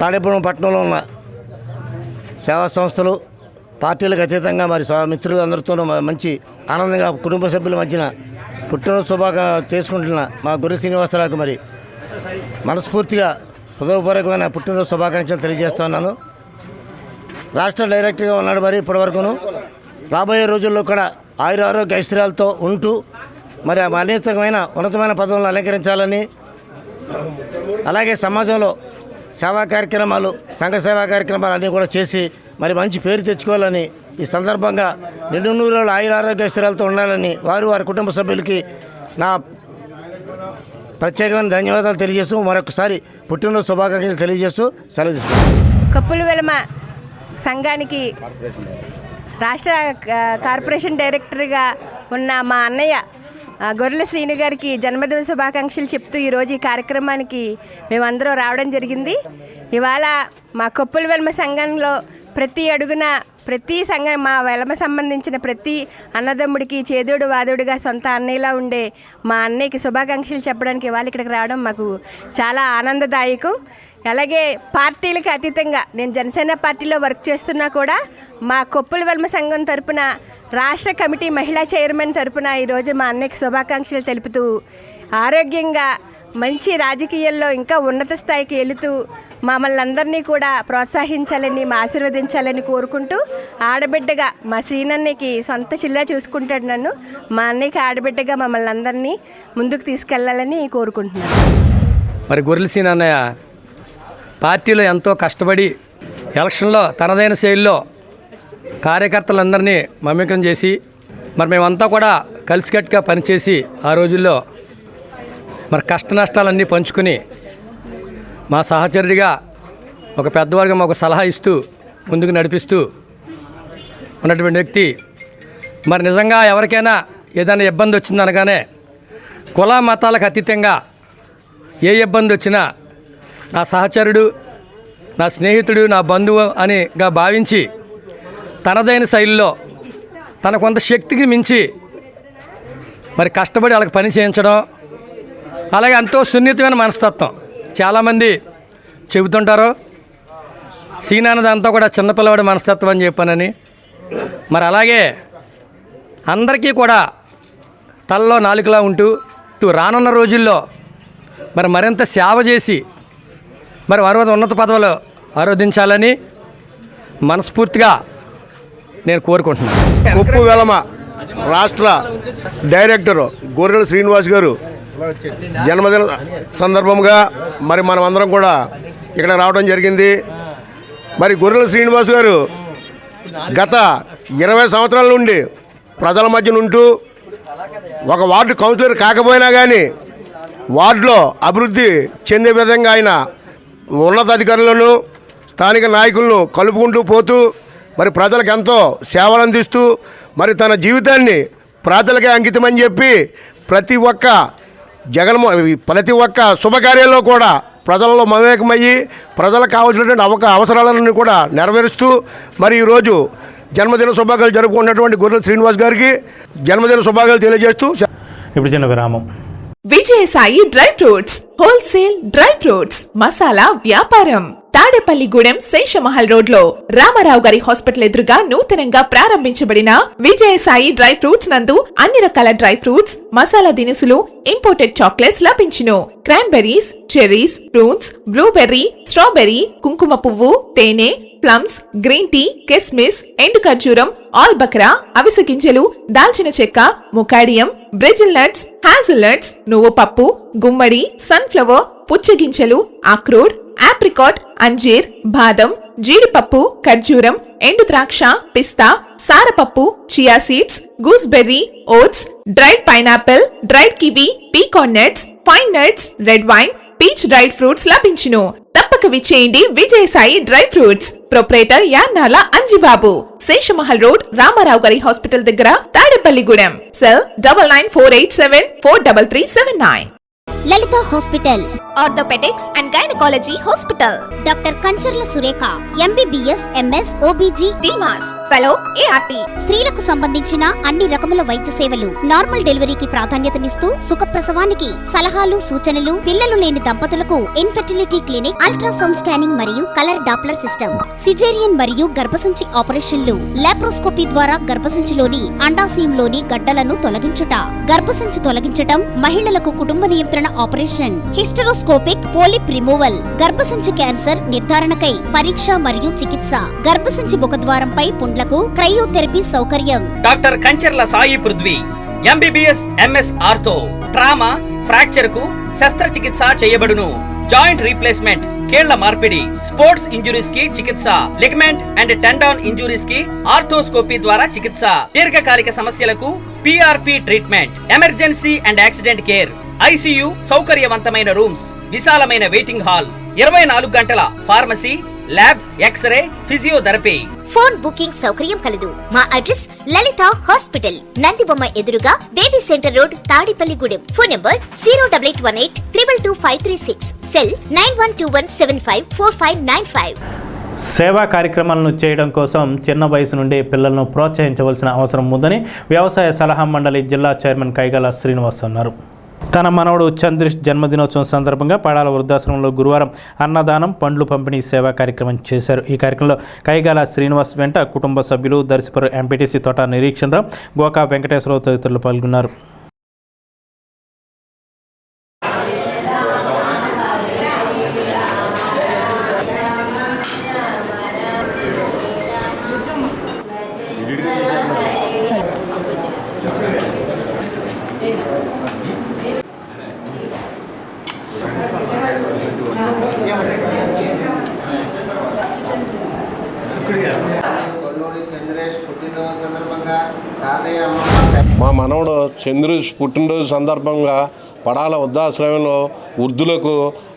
తాడేపురం పట్టణంలో ఉన్న సేవా సంస్థలు, పార్టీలకు అతీతంగా మరి మిత్రులు అందరితోనూ మంచి ఆనందంగా కుటుంబ సభ్యుల మధ్యన పుట్టినరోజు చేసుకుంటున్న మా గొర్రెల శ్రీనివాసరావుకి మరి మనస్ఫూర్తిగా హృదయపూర్వకమైన పుట్టినరోజు శుభాకాంక్షలు తెలియజేస్తున్నాను. రాష్ట్ర డైరెక్టర్గా ఉన్నాడు. మరి ఇప్పటివరకును రాబోయే రోజుల్లో కూడా ఆయురారోగ్య ఐశ్వర్యాలతో ఉంటూ మరి ఉన్నతమైన పదవులను అలంకరించాలని, అలాగే సమాజంలో సేవా కార్యక్రమాలు, సంఘ సేవా కార్యక్రమాలు అన్నీ కూడా చేసి మరి మంచి పేరు తెచ్చుకోవాలని, ఈ సందర్భంగా నిండు నూరేళ్ళు ఆయురారోగ్య ఐశ్వర్యాలతో ఉండాలని వారి కుటుంబ సభ్యులకి నా ప్రత్యేకమైన ధన్యవాదాలు తెలియజేస్తూ మరొకసారి పుట్టినరోజు శుభాకాంక్షలు తెలియజేస్తూ సెలవు తీసుకుంటాను. కొప్పుల వెలమ సంఘానికి రాష్ట్ర కార్పొరేషన్ డైరెక్టర్గా ఉన్న మా అన్నయ్య గొర్రెల శ్రీను గారికి జన్మదిన శుభాకాంక్షలు చెప్తూ ఈరోజు ఈ కార్యక్రమానికి మేమందరం రావడం జరిగింది. ఇవాళ మా కొప్పుల వెలమ సంఘంలో ప్రతి అడుగున ప్రతి సంఘం మా వెలమ సంబంధించిన ప్రతి అన్నదమ్ముడికి చేదోడు వాదోడుగా సొంత అన్నయ్యలా ఉండే మా అన్నయ్యకి శుభాకాంక్షలు చెప్పడానికి ఇవాళ ఇక్కడికి రావడం మాకు చాలా ఆనందదాయకం. అలాగే పార్టీలకు అతీతంగా నేను జనసేన పార్టీలో వర్క్ చేస్తున్నా కూడా మా కొప్పుల వెలమ సంఘం తరపున రాష్ట్ర కమిటీ మహిళా చైర్మన్ తరపున ఈరోజు మా అన్నయ్యకి శుభాకాంక్షలు తెలుపుతూ ఆరోగ్యంగా మంచి రాజకీయాల్లో ఇంకా ఉన్నత స్థాయికి వెళుతూ మమ్మల్ని అందరినీ కూడా ప్రోత్సహించాలని, మా ఆశీర్వదించాలని కోరుకుంటూ, ఆడబిడ్డగా మా శ్రీనన్నయ్యకి సొంత చిల్లా చూసుకుంటాడు నన్ను, మా అన్నయ్యకి ఆడబిడ్డగా మమ్మల్ని అందరినీ ముందుకు తీసుకెళ్లాలని కోరుకుంటున్నాను. మరి గొర్రెల శ్రీనన్నయ్య పార్టీలో ఎంతో కష్టపడి ఎలక్షన్లో తనదైన శైలిలో కార్యకర్తలందరినీ మమేకం చేసి మరి మేమంతా కూడా కలిసికట్టుగా పనిచేసి ఆ రోజుల్లో మరి కష్ట నష్టాలన్నీ పంచుకుని మా సహచరుడిగా ఒక పెద్దవారిగా మాకు సలహా ఇస్తూ ముందుకు నడిపిస్తూ ఉన్నటువంటి వ్యక్తి. మరి నిజంగా ఎవరికైనా ఏదైనా ఇబ్బంది వచ్చిందనగానే కుల మతాలకు అతీతంగా ఏ ఇబ్బంది వచ్చినా నా సహచరుడు, నా స్నేహితుడు, నా బంధువు అనిగా భావించి తనదైన శైలిలో తన కొంత శక్తికి మించి మరి కష్టపడి వాళ్ళకి పని చేయించడం, అలాగే ఎంతో సున్నితమైన మనస్తత్వం. చాలామంది చెబుతుంటారు సీనానది అంతా కూడా చిన్నపిల్లవాడి మనస్తత్వం అని చెప్పానని. మరి అలాగే అందరికీ కూడా తలలో నాలుకలా ఉంటూ రానున్న రోజుల్లో మరి మరింత సేవ చేసి మరి ఉన్నత పదవులు ఆరోధించాలని మనస్ఫూర్తిగా నేను కోరుకుంటున్నాను. ఉప్పు వెలమ రాష్ట్ర డైరెక్టర్ గొర్రెల శ్రీనివాస్ గారు జన్మదిన సందర్భంగా మరి మనం అందరం కూడా ఇక్కడ రావడం జరిగింది. మరి గొర్రెల శ్రీనివాస్ గారు గత 20 సంవత్సరాల నుండి ప్రజల మధ్య ఉంటూ ఒక వార్డు కౌన్సిలర్ కాకపోయినా కానీ వార్డులో అభివృద్ధి చెందే విధంగా ఆయన ఉన్నతాధికారులను స్థానిక నాయకులను కలుపుకుంటూ పోతూ మరి ప్రజలకు ఎంతో సేవలు అందిస్తూ మరి తన జీవితాన్ని ప్రజలకే అంకితమని చెప్పి ప్రతి ఒక్క శుభకార్యాల్లో కూడా ప్రజలలో మమేకమయ్యి ప్రజలకు కావాల్సినటువంటి అవసరాలను కూడా నెరవేరుస్తూ మరి ఈరోజు జన్మదిన శుభాకాంక్షలు జరుపుకున్నటువంటి గొర్రెల శ్రీనివాస్ గారికి జన్మదిన శుభాకాంక్షలు తెలియజేస్తూ ఇప్పుడు చిన్న విరామం. Vijayasai dry fruits wholesale dry fruits masala వ్యాపారం తాడేపల్లిగూడెం శేషమహల్ రోడ్ లో రామారావు గారి హాస్పిటల్ ఎదురుగా నూతనంగా ప్రారంభించబడిన విజయసాయి డ్రై ఫ్రూట్స్ నందు అన్ని రకాల డ్రై ఫ్రూట్స్ మసాలా దినుసులు ఇంపోర్టెడ్ చాక్లెట్స్ లభించును. Cranberries, cherries, fruits, blueberry, strawberry, కుంకుమ పువ్వు, తేనె, ప్లమ్స్, గ్రీన్ టీ, కిస్మిస్, ఎండు ఖర్జూరం, ఆల్ బక్రా, అవిసె గింజలు, దాల్చిన చెక్క, ముకాడియం, బ్రెజిల్ నట్స్, హ్యాజల్ నట్స్, నువ్వు పప్పు, గుమ్మడి, సన్ఫ్లవర్, పుచ్చగింజలు, అక్రోడ్, ఆప్రికాట్, అంజీర్, బాదం, జీడిపప్పు, ఖర్జూరం, ఎండు ద్రాక్ష, పిస్తా, సారపప్పు, chia seeds, gooseberry, oats, dried pineapple, dried kiwi, pecan nuts, pine nuts, red wine, peach dried fruits లభించును. తప్పక విచ్చేయండి Vijayasai dry fruits. Proprietor Yannala Anjibabu, Seshamahal road, Ramarao గారి హాస్పిటల్ దగ్గర, Tadepalligudem. Cell 9948743379. Lalitha hospital, orthopaedics and gynaecology hospital. Doctor Kancharla Surekha, MBBS, MS, OBG, డిమాస్ fellow, ART. స్త్రీలకు సంబంధించిన అన్ని రకముల వైద్య సేవలు, నార్మల్ డెలివరీకి ప్రాధాన్యతనిస్తూ సుఖప్రసవానికి సలహాలు సూచనలు, పిల్లలు లేని దంపతులకు ఇన్ఫెర్టిలిటీ క్లినిక్, అల్ట్రాసౌండ్ స్కానింగ్ మరియు కలర్ డాప్లర్ సిస్టమ్, సిజేరియన్ మరియు గర్భసంచి ఆపరేషన్లు, లాప్రోస్కోపీ ద్వారా గర్భసంచిలోని అండాశయంలోని గడ్డలను తొలగించుట, గర్భసంచి తొలగించటం, మహిళలకు కుటుంబ నియంత్రణ ఆపరేషన్, హిస్టరోస్కోపిక్ పోలిప్ రిమూవల్, గర్భసంచి క్యాన్సర్ నిర్ధారణకై పరీక్ష మరియు చికిత్స, గర్భసంచి ముఖద్వారంపై పుండ్లకు క్రయోథెరపీ సౌకర్యం. Doctor Kancharla Sai Prithvi, MBBS, MS ortho, trauma, fracture కు శస్త్రచికిత్స చేయబడును. జాయింట్ రీప్లేస్మెంట్, కీళ్ల మార్పిడి, స్పోర్ట్స్ ఇంజురీస్ కి చికిత్స, లిగమెంట్ అండ్ టెండాన్ ఇంజురీస్ కి ఆర్థోస్కోపీ ద్వారా చికిత్స, దీర్ఘకాలిక సమస్యలకు PRP treatment, emergency and accident care, ICU సౌకర్యవంతమైన రూమ్స్, విశాలమైన వెయిటింగ్ హాల్, 24 గంటల pharmacy, lab, x ray, physiotherapy. Phone booking సౌకర్యం కలదు. మా అడ్రస్ లలిత హాస్పిటల్, నందిబొమ్మ ఎదురుగా, baby centre road, Tadepalligudem. Phone number 08818222536. Cell 9121754595. సేవా కార్యక్రమాలను చేయడం కోసం చిన్న వయసు నుండి పిల్లలను ప్రోత్సహించవలసిన అవసరం ఉందని వ్యవసాయ సలహా మండలి జిల్లా చైర్మన్ కైగాల శ్రీనివాస్ అన్నారు. తన మనవడు చంద్రిష్ జన్మదినోత్సవం సందర్భంగా పడాల వృద్ధాశ్రమంలో గురువారం అన్నదానం, పండ్లు పంపిణీ సేవా కార్యక్రమం చేశారు. ఈ కార్యక్రమంలో కైగాల శ్రీనివాస్ వెంట కుటుంబ సభ్యులు, దర్శిపురం ఎంపీటీసీ తోట నిరీక్షణరావు, గోకా వెంకటేశ్వరరావు తదితరులు పాల్గొన్నారు. మా మనవడు చంద్రేష్ పుట్టినరోజు సందర్భంగా పడాల వృద్ధాశ్రమంలో వృద్ధులకు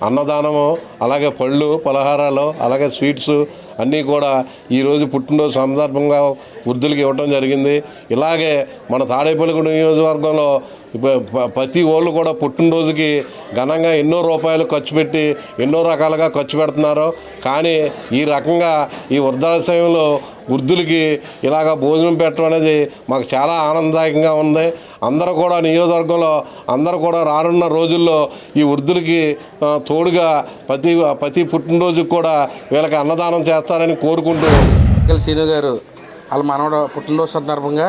అన్నదానము, అలాగే పళ్ళు, పలహారాలు, అలాగే స్వీట్స్ అన్నీ కూడా ఈరోజు పుట్టినరోజు సందర్భంగా వృద్ధులకు ఇవ్వడం జరిగింది. ఇలాగే మన తాడేపల్లిగూడెం నియోజకవర్గంలో ప్రతి వాళ్ళు కూడా పుట్టినరోజుకి ఘనంగా ఎన్నో రూపాయలు ఖర్చు పెట్టి ఎన్నో రకాలుగా ఖర్చు పెడుతున్నారు. కానీ ఈ రకంగా ఈ వృద్ధాశ్రమంలో వృద్ధులకి ఇలాగ భోజనం పెట్టడం అనేది మాకు చాలా ఆనందదాయకంగా ఉంది. అందరూ కూడా నియోజకవర్గంలో అందరూ కూడా రానున్న రోజుల్లో ఈ వృద్ధులకి తోడుగా ప్రతి పుట్టినరోజుకి కూడా వీళ్ళకి అన్నదానం చేస్తారని కోరుకుంటూ సీను గారు వాళ్ళ మనవడు పుట్టినరోజు సందర్భంగా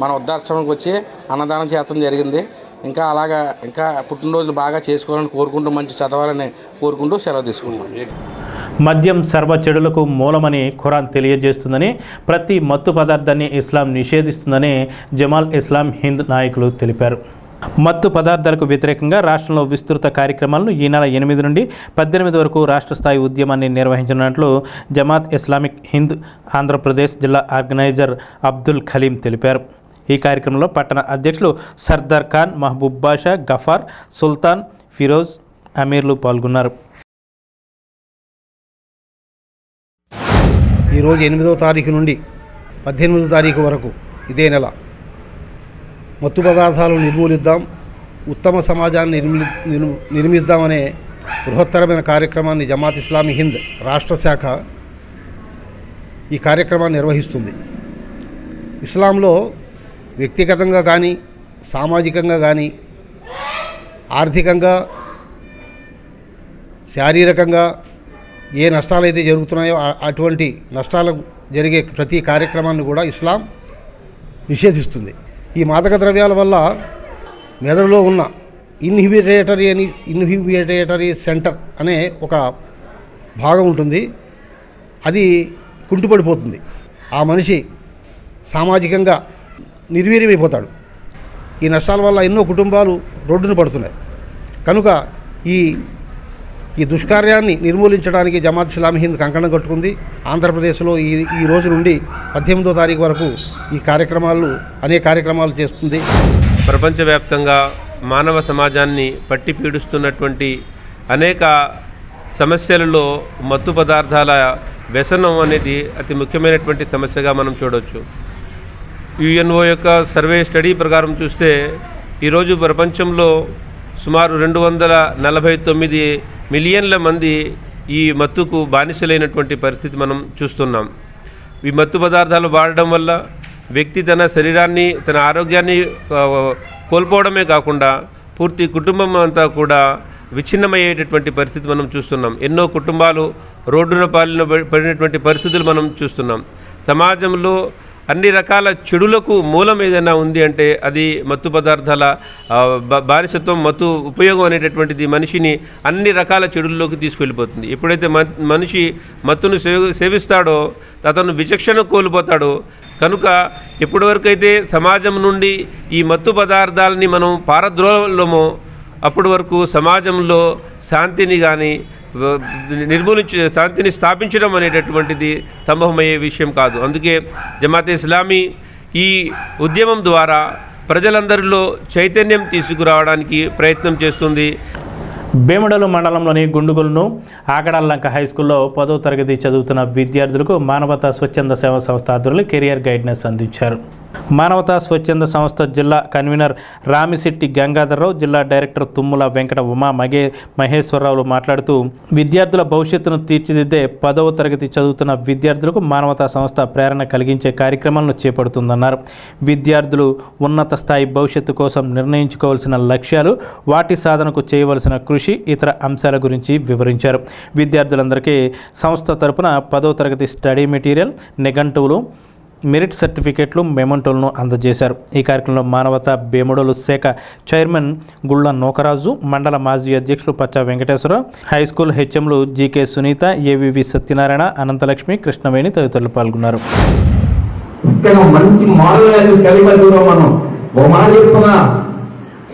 మన వృద్ధాశ్రమంకి వచ్చి అన్నదానం చేయడం జరిగింది. ఇంకా పుట్టినరోజులు బాగా చేసుకోవాలని కోరుకుంటూ మంచి చదవాలని కోరుకుంటూ సెలవు తీసుకుంటున్నాం. మద్యం సర్వ చెడులకు మూలమని ఖురాన్ తెలియజేస్తుందని, ప్రతి మత్తు పదార్థాన్ని ఇస్లాం నిషేధిస్తుందని జమాల్ ఇస్లాం హింద్ నాయకులు తెలిపారు. మత్తు పదార్థాలకు వ్యతిరేకంగా రాష్ట్రంలో విస్తృత కార్యక్రమాలను ఈ నెల 8 నుండి 18 వరకు రాష్ట్ర స్థాయి ఉద్యమాన్ని నిర్వహించనున్నట్లు జమాత్ ఇస్లామిక్ హింద్ ఆంధ్రప్రదేశ్ జిల్లా ఆర్గనైజర్ అబ్దుల్ ఖలీం తెలిపారు. ఈ కార్యక్రమంలో పట్టణ అధ్యక్షులు సర్దార్ ఖాన్, మహబూబ్ బాషా, గఫార్, సుల్తాన్, ఫిరోజ్, అమీర్లు పాల్గొన్నారు. ఈరోజు 8వ తారీఖు నుండి 18వ తారీఖు వరకు ఇదే నెల మత్తు పదార్థాలను నిర్మూలిద్దాం, ఉత్తమ సమాజాన్ని నిర్మిద్దామనే బృహత్తరమైన కార్యక్రమాన్ని జమాత్ ఇస్లామీ హింద్ రాష్ట్ర శాఖ ఈ కార్యక్రమాన్ని నిర్వహిస్తుంది. ఇస్లాంలో వ్యక్తిగతంగా కానీ, సామాజికంగా కానీ, ఆర్థికంగా, శారీరకంగా ఏ నష్టాలైతే జరుగుతున్నాయో అటువంటి నష్టాలకు జరిగే ప్రతి కార్యక్రమాన్ని కూడా ఇస్లాం నిషేధిస్తుంది. ఈ మాదక ద్రవ్యాల వల్ల మెదడులో ఉన్న ఇన్హిబిటరీ సెంటర్ అనే ఒక భాగం ఉంటుంది, అది కుంటుపడిపోతుంది. ఆ మనిషి సామాజికంగా నిర్వీర్యమైపోతాడు. ఈ నష్టాల వల్ల ఎన్నో కుటుంబాలు రోడ్డున పడుతున్నాయి. కనుక ఈ దుష్కార్యాన్ని నిర్మూలించడానికి జమాత్ ఇస్లామీ హింద్ కంకణం కట్టుకుంది. ఆంధ్రప్రదేశ్లో ఈ రోజు నుండి 18వ తారీఖు వరకు ఈ అనేక కార్యక్రమాలు చేస్తుంది. ప్రపంచవ్యాప్తంగా మానవ సమాజాన్ని పట్టి పీడిస్తున్నటువంటి అనేక సమస్యలలో మత్తు పదార్థాల వ్యసనం అనేది అతి ముఖ్యమైనటువంటి సమస్యగా మనం చూడవచ్చు. యుఎన్ఓ యొక్క సర్వే స్టడీ ప్రకారం చూస్తే ఈరోజు ప్రపంచంలో సుమారు 249 మిలియన్ల మంది ఈ మత్తుకు బానిసలైనటువంటి పరిస్థితి మనం చూస్తున్నాం. ఈ మత్తు పదార్థాలు వాడడం వల్ల వ్యక్తి తన శరీరాన్ని, తన ఆరోగ్యాన్ని కోల్పోవడమే కాకుండా పూర్తి కుటుంబం అంతా కూడా విచ్ఛిన్నమయ్యేటటువంటి పరిస్థితి మనం చూస్తున్నాం. ఎన్నో కుటుంబాలు రోడ్డున పడినటువంటి పరిస్థితులు మనం చూస్తున్నాం. సమాజంలో అన్ని రకాల చెడులకు మూలం ఏదైనా ఉంది అంటే అది మత్తు పదార్థాల బానిసత్వం, మత్తు ఉపయోగం అనేటటువంటిది మనిషిని అన్ని రకాల చెడుల్లోకి తీసుకెళ్ళిపోతుంది. ఎప్పుడైతే మనిషి మత్తును సేవిస్తాడో అతను విచక్షణ కోల్పోతాడో. కనుక ఎప్పటివరకైతే సమాజం నుండి ఈ మత్తు పదార్థాలని మనం పారద్రోలమో అప్పటి వరకు సమాజంలో శాంతిని కానీ శాంతిని స్థాపించడం అనేటటువంటిది సంభవమయ్యే విషయం కాదు. అందుకే జమాత్ ఇస్లామీ ఈ ఉద్యమం ద్వారా ప్రజలందరిలో చైతన్యం తీసుకురావడానికి ప్రయత్నం చేస్తుంది. బేముడలు మండలంలోని గుండుగులను ఆగడాలంక హైస్కూల్లో 10వ తరగతి చదువుతున్న విద్యార్థులకు మానవతా స్వచ్ఛంద సేవా సంస్థ ఆధ్వర్యంలో కెరియర్ గైడెన్స్ అందించారు. మానవతా స్వచ్ఛంద సంస్థ జిల్లా కన్వీనర్ రామిశెట్టి గంగాధర్రావు, జిల్లా డైరెక్టర్ తుమ్ముల వెంకట ఉమా మహేశ్వరరావులు మాట్లాడుతూ విద్యార్థుల భవిష్యత్తును తీర్చిదిద్దే 10వ తరగతి చదువుతున్న విద్యార్థులకు మానవతా సంస్థ ప్రేరణ కలిగించే కార్యక్రమాలను చేపడుతుందన్నారు. విద్యార్థులు ఉన్నత స్థాయి భవిష్యత్తు కోసం నిర్ణయించుకోవాల్సిన లక్ష్యాలు, వాటి సాధనకు చేయవలసిన కృషి, ఇతర అంశాల గురించి వివరించారు. విద్యార్థులందరికీ సంస్థ తరపున 10వ తరగతి స్టడీ మెటీరియల్, నిఘంటువులు, మెరిట్ సర్టిఫికెట్లు, మెమంటోలను అందజేశారు. ఈ కార్యక్రమంలో మానవతా బేముడోలు శాఖ చైర్మన్ గుళ్ళ నోకరాజు, మండల మాజీ అధ్యక్షులు పచ్చా Venkateswararao, high school హెచ్ఎంలు GK Sunitha, AVV Satyanarayana, Ananthalakshmi, Krishnaveni తదితరులు పాల్గొన్నారు. మంచి మోడల్ వాల్యూస్ కలిగి మనం ఓ మాట చెప్తున్నా,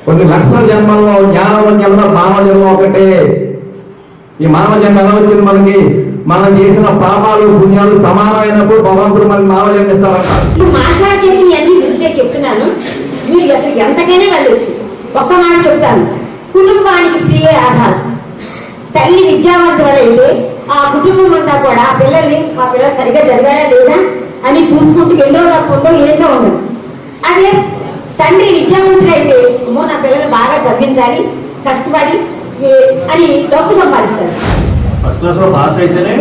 కొన్ని లక్షల జన్మల్లో జ్ఞానం జన్మ మానవ జన్మ ఒకటే. ఈ మానవ జన్మ ఎలా వచ్చింది మనకి? మనం చేసిన పాపాలు పుణ్యాలు సమానమైనప్పుడు భగవంతుడు మనకి మానవ జన్మ ఇస్తారంట. మాట్లాడి అన్ని చెప్తున్నాను, మీరు అసలు ఎంతకైనా వెళ్ళచ్చు. ఒక్క మాట చెప్తాను, కుటుంబానికి స్త్రీయే ఆధారం. తల్లి విద్యావంతులైతే ఆ కుటుంబం అంతా కూడా పిల్లల్ని, మా పిల్లలు సరిగ్గా చదివారా లేదా అని చూసుకుంటూ ఎన్నో తప్పుందో ఏంటో ఉండదు. అదే తండ్రి విద్యావంతులైతే అమ్మో నా పిల్లలు బాగా చదివించాలి, కష్టపడి అని డబ్బు సంపాదిస్తారు. ఫస్ట్ క్లాస్ లో పాస్ అయితేనే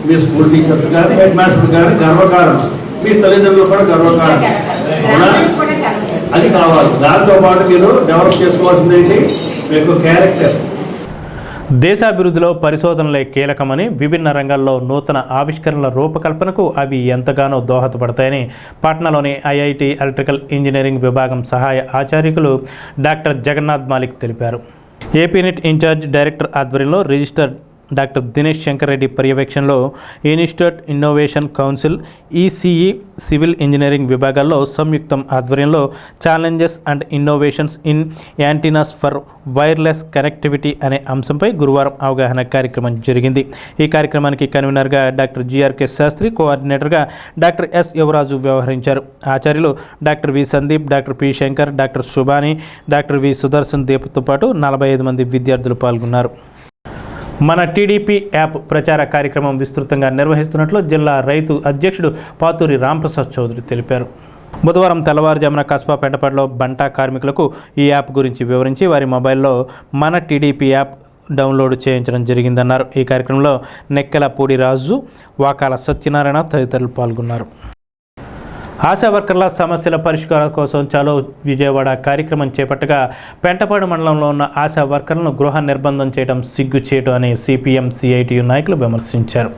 మీ స్కూల్ టీచర్స్ కానీ, హెడ్ మాస్టర్ కానీ గర్వకారణం, మీ తల్లిదండ్రులు కూడా గర్వకారణం. అది కావాలి. దాంతో పాటు మీరు డెవలప్ చేసుకోవాల్సింది ఏంటి, మీకు క్యారెక్టర్. దేశాభివృద్ధిలో పరిశోధనలే కీలకమని, విభిన్న రంగాల్లో నూతన ఆవిష్కరణల రూపకల్పనకు అవి ఎంతగానో దోహదపడతాయని పాట్నాలోని ఐఐటి ఎలక్ట్రికల్ ఇంజనీరింగ్ విభాగం సహాయ ఆచార్యులు డాక్టర్ జగన్నాథ్ మాలిక్ తెలిపారు. ఏపీనెట్ ఇన్ఛార్జ్ డైరెక్టర్ ఆధ్వర్యంలో రిజిస్టర్డ్ డాక్టర్ దినేష్ శంకర్ రెడ్డి పర్యవేక్షణలో institute innovation council ECE civil engineering విభాగాల్లో సంయుక్తం ఆధ్వర్యంలో challenges and innovations in antennas for wireless connectivity అనే అంశంపై గురువారం అవగాహన కార్యక్రమం జరిగింది. ఈ కార్యక్రమానికి కన్వీనర్గా డాక్టర్ జిఆర్కే శాస్త్రి, కోఆర్డినేటర్గా డాక్టర్ ఎస్ యువరాజు వ్యవహరించారు. ఆచార్యులు doctor V Sandeep, doctor P Shankar, doctor Subhani, doctor V Sudarshan దీప్తో పాటు 45 మంది విద్యార్థులు పాల్గొన్నారు. మన టీడీపీ యాప్ ప్రచార కార్యక్రమం విస్తృతంగా నిర్వహిస్తున్నట్లు జిల్లా రైతు అధ్యక్షుడు పాతూరి రాంప్రసాద్ చౌదరి తెలిపారు. బుధవారం తెల్లవారుజామున కస్బా పెంటపాడులో బంటా కార్మికులకు ఈ యాప్ గురించి వివరించి వారి మొబైల్లో మన టీడీపీ యాప్ డౌన్లోడ్ చేయించడం జరిగిందన్నారు. ఈ కార్యక్రమంలో నెక్కెల పూడి రాజు, వాకాల సత్యనారాయణ తదితరులు పాల్గొన్నారు. ఆశా వర్కర్ల సమస్యల పరిష్కారం కోసం చలో విజయవాడ కార్యక్రమం చేపట్టగా పెంటపాడు మండలంలో ఉన్న ఆశా వర్కర్లను గృహ నిర్బంధం చేయడం సిగ్గుచేటు అని సిపిఎం సిఐటియు నాయకులు విమర్శించారు.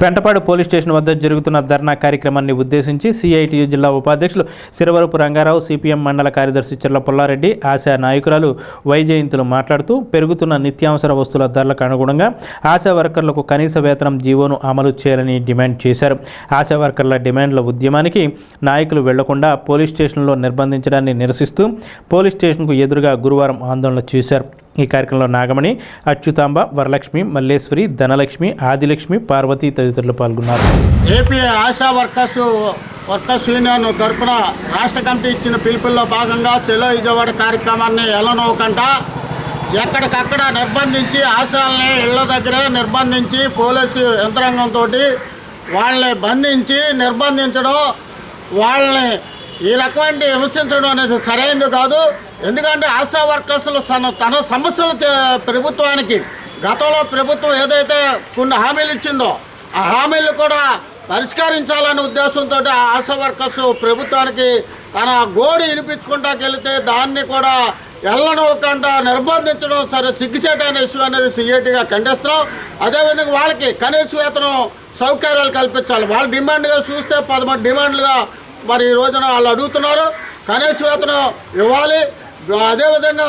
పెంటపాడు పోలీస్ స్టేషన్ వద్ద జరుగుతున్న ధర్నా కార్యక్రమాన్ని ఉద్దేశించి సిఐటియు జిల్లా ఉపాధ్యక్షులు సిరవరపు రంగారావు, సిపిఎం మండల కార్యదర్శి చెర్ల పుల్లారెడ్డి, ఆశా నాయకురాలు వైజయంతులు మాట్లాడుతూ పెరుగుతున్న నిత్యావసర వస్తువుల ధరలకు అనుగుణంగా ఆశా వర్కర్లకు కనీస వేతనం జీవోను అమలు చేయాలని డిమాండ్ చేశారు. ఆశా వర్కర్ల డిమాండ్ల ఉద్యమానికి నాయకులు వెళ్లకుండా పోలీస్ స్టేషన్లో నిర్బంధించడాన్ని నిరసిస్తూ పోలీస్ స్టేషన్కు ఎదురుగా గురువారం ఆందోళన చేశారు. ఈ కార్యక్రమంలో నాగమణి, అచ్యుతాంబ, వరలక్ష్మి, మల్లేశ్వరి, ధనలక్ష్మి, ఆదిలక్ష్మి, పార్వతి తదితరులు పాల్గొన్నారు. ఏపీ ఆశా వర్కర్స్ యూనియన్ తరఫున రాష్ట్ర కమిటీ ఇచ్చిన పిలుపుల్లో భాగంగా చెలో విజయవాడ కార్యక్రమాన్ని ఎల్లనోకంటా ఎక్కడికక్కడ నిర్బంధించి ఆశాలని ఇళ్ల దగ్గరే నిర్బంధించి పోలీసు యంత్రాంగంతో వాళ్ళని బంధించి నిర్బంధించడం, వాళ్ళని ఈ రకమైన హింసించడం అనేది సరైనది కాదు. ఎందుకంటే ఆశా వర్కర్స్లు తన సమస్యలు ప్రభుత్వానికి గతంలో ప్రభుత్వం ఏదైతే కొన్ని హామీలు ఇచ్చిందో ఆ హామీలు కూడా పరిష్కరించాలనే ఉద్దేశంతో ఆశా వర్కర్స్ ప్రభుత్వానికి తన గోడు వినిపించుకుంటాకెళ్తే దాన్ని కూడా ఎల్లనోకుండా నిర్బంధించడం సరే సిగ్గుచేటైన ఇష్యూ అనేది సిఐటిగా ఖండిస్తున్నాం. అదేవిధంగా వాళ్ళకి కనీస వేతనం సౌకర్యాలు కల్పించాలి. వాళ్ళ డిమాండ్గా చూస్తే 11 డిమాండ్లుగా మరి ఈ రోజున వాళ్ళు అడుగుతున్నారు. కనీస వేతనం ఇవ్వాలి, అదేవిధంగా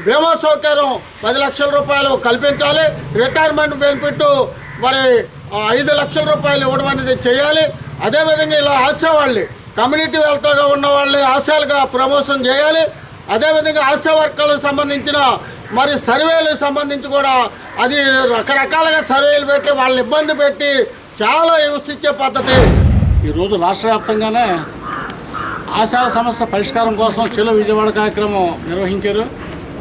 బీమా సౌకర్యం 10 లక్షల రూపాయలు కల్పించాలి, రిటైర్మెంట్ బెనిఫిట్ మరి 5 లక్షల రూపాయలు ఇవ్వడం అనేది చేయాలి. అదేవిధంగా ఇలా ఆశా వాళ్ళు కమ్యూనిటీ వెల్త్గా ఉన్న వాళ్ళని ఆశాలుగా ప్రమోషన్ చేయాలి. అదేవిధంగా ఆశా వర్కర్లకు సంబంధించిన మరి సర్వేలకు సంబంధించి కూడా అది రకరకాలుగా సర్వేలు పెట్టి వాళ్ళని ఇబ్బంది పెట్టి చాలా హింసించే పద్ధతి. ఈరోజు రాష్ట్ర వ్యాప్తంగానే ఆశా సమస్య పరిష్కారం కోసం చెలో విజయవాడ కార్యక్రమం నిర్వహించారు.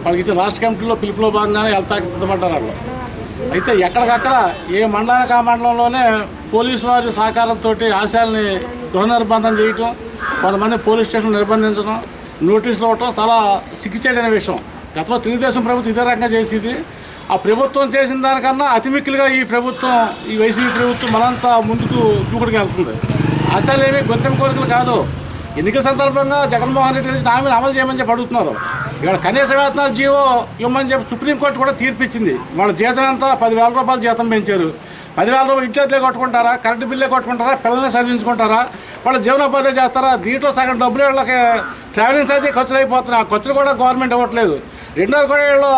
వాళ్ళకి ఇచ్చిన రాష్ట్ర కమిటీలో పిలుపులో భాగంగానే వెళ్తాకి సిద్ధపడ్డారు వాళ్ళు. అయితే ఎక్కడికక్కడ ఏ మండలానికి ఆ మండలంలోనే పోలీసు వారి సహకారంతో ఆశాలని గృహ నిర్బంధం చేయటం, కొంతమంది పోలీస్ స్టేషన్ నిర్బంధించడం, నోటీసులు ఇవ్వటం చాలా సిగ్గుచేటైన విషయం. గతంలో తెలుగుదేశం ప్రభుత్వం ఇదే రకంగా చేసేది. ఆ ప్రభుత్వం చేసిన దానికన్నా అతిమిక్కులుగా ఈ ప్రభుత్వం, ఈ వైసీపీ ప్రభుత్వం మనంతా ముందుకు దూకుడుకు వెళ్తుంది. ఆశాలేమి గొంతెమ్మ కోరికలు కాదు. ఎన్నికల సందర్భంగా జగన్మోహన్ రెడ్డి హామీలు అమలు చేయమని చెప్పి అడుగుతున్నారు. ఇక్కడ కనీస వేతనాలు జీవో ఇవ్వమని చెప్పి సుప్రీంకోర్టు కూడా తీర్పిచ్చింది. వాళ్ళ జీతం అంతా 10,000 రూపాయలు జీతం పెంచారు. 10,000 రూపాయలు ఇంట్లో కొట్టుకుంటారా, కరెంటు బిల్లే కొట్టుకుంటారా, పిల్లల్ని చదివించుకుంటారా, వాళ్ళ జీవనోపాధి చేస్తారా? దీంట్లో సగం డబ్బులు వీళ్ళకి ట్రావెలింగ్ అయితే ఖర్చులు అయిపోతున్నాయి. ఆ ఖర్చులు కూడా గవర్నమెంట్ ఇవ్వట్లేదు. రెండోది కూడా వీళ్ళు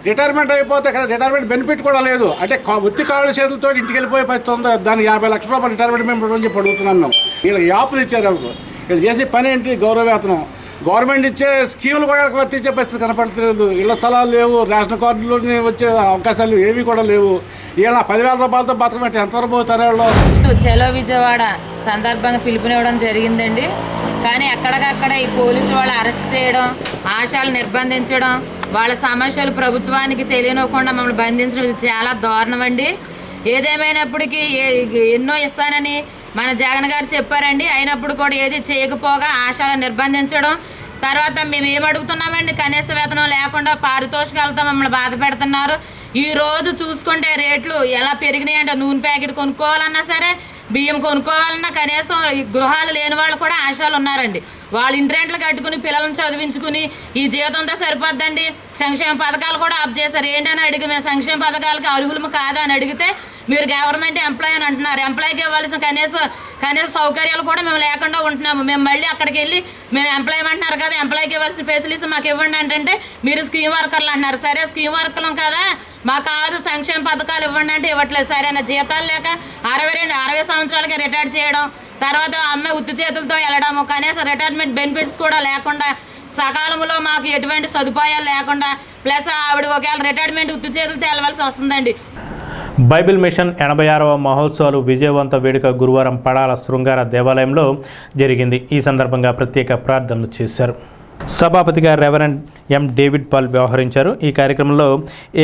రిటైర్మెంట్ అయిపోతే రిటైర్మెంట్ బెనిఫిట్ కూడా లేదు. అంటే ఒత్తి కాళ్ళ చేతులతో ఇంటికి వెళ్ళిపోయే పరిస్థితి ఉంది. దానికి 50 లక్షల రూపాయలు రిటైర్మెంట్ మేము చెప్పి అడుగుతున్నాం మేము. వీళ్ళకి యాప్లు ఇచ్చారు. వాళ్ళకు వీళ్ళు చేసే పని ఏంటి? గౌరవ వేతనం. గవర్నమెంట్ ఇచ్చే స్కీములు కూడా వర్తించే పరిస్థితి కనపడలేదు. ఇళ్ల స్థలాలు లేవు, రేషన్ కార్డులోని వచ్చే అవకాశాలు ఏవి కూడా లేవు. వీళ్ళ 10,000 రూపాయలతో బతకమంటే ఎంతవరకు పోతారు వాళ్ళు? చెలో విజయవాడ సందర్భంగా పిలుపునివ్వడం జరిగిందండి. కానీ అక్కడికక్కడ ఈ పోలీసులు వాళ్ళు అరెస్ట్ చేయడం, ఆశాలు నిర్బంధించడం, వాళ్ళ సమస్యలు ప్రభుత్వానికి తెలియనివ్వకుండా మమ్మల్ని బంధించడం చాలా దారుణం అండి. ఏదేమైనప్పటికీ ఎన్నో ఇస్తానని మన జగన్ గారు చెప్పారండి. అయినప్పుడు కూడా ఏది చేయకపోగా ఆశాలు నిర్బంధించడం. తర్వాత మేము ఏమడుగుతున్నామండి? కనీస వేతనం లేకుండా పారితోషికాలతో మమ్మల్ని బాధ పెడుతున్నారు. ఈరోజు చూసుకుంటే రేట్లు ఎలా పెరిగినాయి అంటే నూనె ప్యాకెట్ కొనుక్కోవాలన్నా సరే బియ్యం కొనుక్కోవాలన్నా కనీసం ఈ గృహాలు లేని వాళ్ళు కూడా ఆశాలు ఉన్నారండి. వాళ్ళు ఇంటి రెంట్లు కట్టుకుని పిల్లల్ని చదివించుకుని ఈ జీవితంతో సరిపోద్దండి. సంక్షేమ పథకాలు కూడా ఆఫ్ చేశారు. ఏంటని అడిగి మేము సంక్షేమ పథకాలకి అర్హులము కాదా అని అడిగితే మీరు గవర్నమెంట్ ఎంప్లాయీ అని అంటున్నారు. ఎంప్లాయీకి ఇవ్వాల్సిన కనీస సౌకర్యాలు కూడా మేము లేకుండా ఉంటున్నాము. మేము మళ్ళీ అక్కడికి వెళ్ళి మేము ఎంప్లాయీ అంటున్నారు కదా, ఎంప్లాయీకి ఇవ్వాల్సిన ఫెసిలిటీస్ మాకు ఇవ్వండి అంటే మీరు స్కీమ్ వర్కర్లు అంటున్నారు. సరే స్కీమ్ వర్కర్లు కదా, మాకు కాదు సంక్షేమ పథకాలు ఇవ్వండి అంటే ఇవ్వట్లేదు. సరైన జీతాలు లేక 60 సంవత్సరాలకి రిటైర్ చేయడం, తర్వాత అమ్మాయి ఉత్తి చేతులతో వెళ్ళడము, కనీసం రిటైర్మెంట్ బెనిఫిట్స్ కూడా లేకుండా, సకాలంలో మాకు ఎటువంటి సదుపాయాలు లేకుండా, ప్లస్ ఆవిడ ఒకవేళ రిటైర్మెంట్ ఉత్తి చేతులతో వెళ్ళవలసి వస్తుందండి. బైబిల్ మిషన్ 86వ మహోత్సవాలు విజయవంత వేడుక గురువారం పడాల శృంగార దేవాలయంలో జరిగింది. ఈ సందర్భంగా ప్రత్యేక ప్రార్థనలు చేశారు. సభాపతిగా రెవరెండ్ ఎం డేవిడ్ పాల్ వ్యవహరించారు. ఈ కార్యక్రమంలో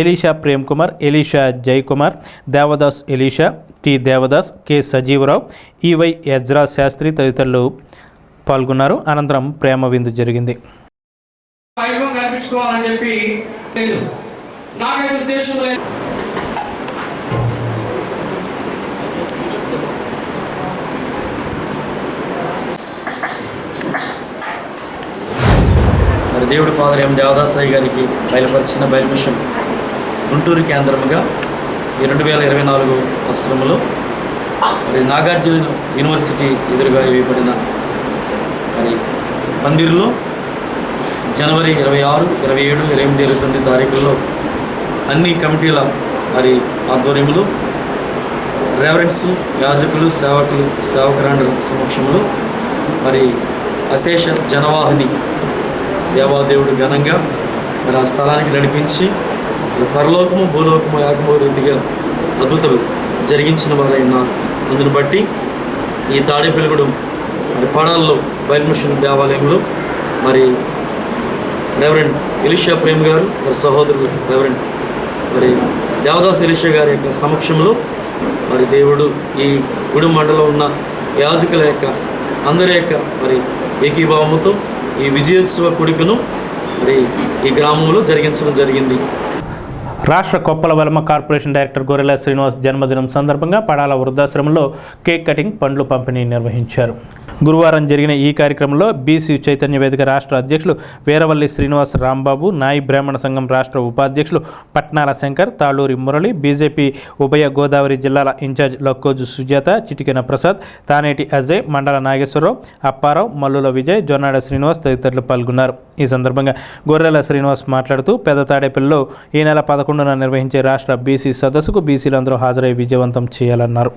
Elisha Prem Kumar, Elisha Jayakumar, Devadas Elisha, T Devadas, K Sajeevarao, E Y Ezra Sastry తదితరులు పాల్గొన్నారు. అనంతరం ప్రేమ విందు జరిగింది. మరి దేవుడు ఫాదర్ ఎం దేవదాసాయి గారికి బయలుపరిచిన బైబిల్ మిషన్ గుంటూరు కేంద్రముగా ఈ 2024 సంవత్సరంలో మరి నాగార్జున యూనివర్సిటీ ఎదురుగా వేయబడిన మరి మందిర్లో జనవరి 26, 27, 28, 29 తారీఖుల్లో అన్ని కమిటీల మరి ఆధ్వర్యంలో రెవరెండ్స్, యాజకులు, సేవకురాండ్ర సమక్షంలో మరి అశేష జనవాహిని దేవాదేవుడు ఘనంగా మరి ఆ స్థలానికి నడిపించి పరలోకము భూలోకము ఏకమో రీతిగా అద్భుతాలు జరిగించిన వారైన అందును బట్టి ఈ తాడేపల్లిగూడెం మరి పడాల్లో బైబిల్ మిషన్ దేవాలయంలో మరి రెవరెండ్ ఎలీషా ప్రేమ్ గారు మరి సహోదరుడు రెవరెండ్ మరి దేవదాస్ ఎలీషా గారి యొక్క సమక్షంలో మరి దేవుడు ఈ గూడెం మండలంలో ఉన్న యాజకుల యొక్క అందరి యొక్క మరి ఏకీభావముతో ఈ విజయోత్సవ కొడుకును మరి ఈ గ్రామంలో జరిగించడం జరిగింది. రాష్ట్ర కొప్పల వెలమ కార్పొరేషన్ డైరెక్టర్ గొర్రెల శ్రీనివాస్ జన్మదినం సందర్భంగా పడాల వృద్ధాశ్రమంలో కేక్ కటింగ్, పండ్లు పంపిణీ నిర్వహించారు. గురువారం జరిగిన ఈ కార్యక్రమంలో బీసీ చైతన్య వేదిక రాష్ట్ర అధ్యక్షులు వీరవల్లి శ్రీనివాస్ రాంబాబు, నాయి బ్రాహ్మణ సంఘం రాష్ట్ర ఉపాధ్యక్షులు పట్నాల శంకర్, తాళూరి మురళి, బీజేపీ ఉభయ గోదావరి జిల్లాల ఇన్ఛార్జ్ లక్కోజు సుజాత, చిటికెన ప్రసాద్, తానేటి అజయ్, మండల నాగేశ్వరరావు, అప్పారావు, మల్లుల విజయ్, జొన్నాడ శ్రీనివాస్ తదితరులు పాల్గొన్నారు. ఈ సందర్భంగా గొర్రెల శ్రీనివాస్ మాట్లాడుతూ పెద్ద తాడేపల్లిలో ఈ నెల 11న నిర్వహించే రాష్ట్ర బీసీ సదస్సుకు బీసీలందరూ హాజరై విజయవంతం చేయాలన్నారు.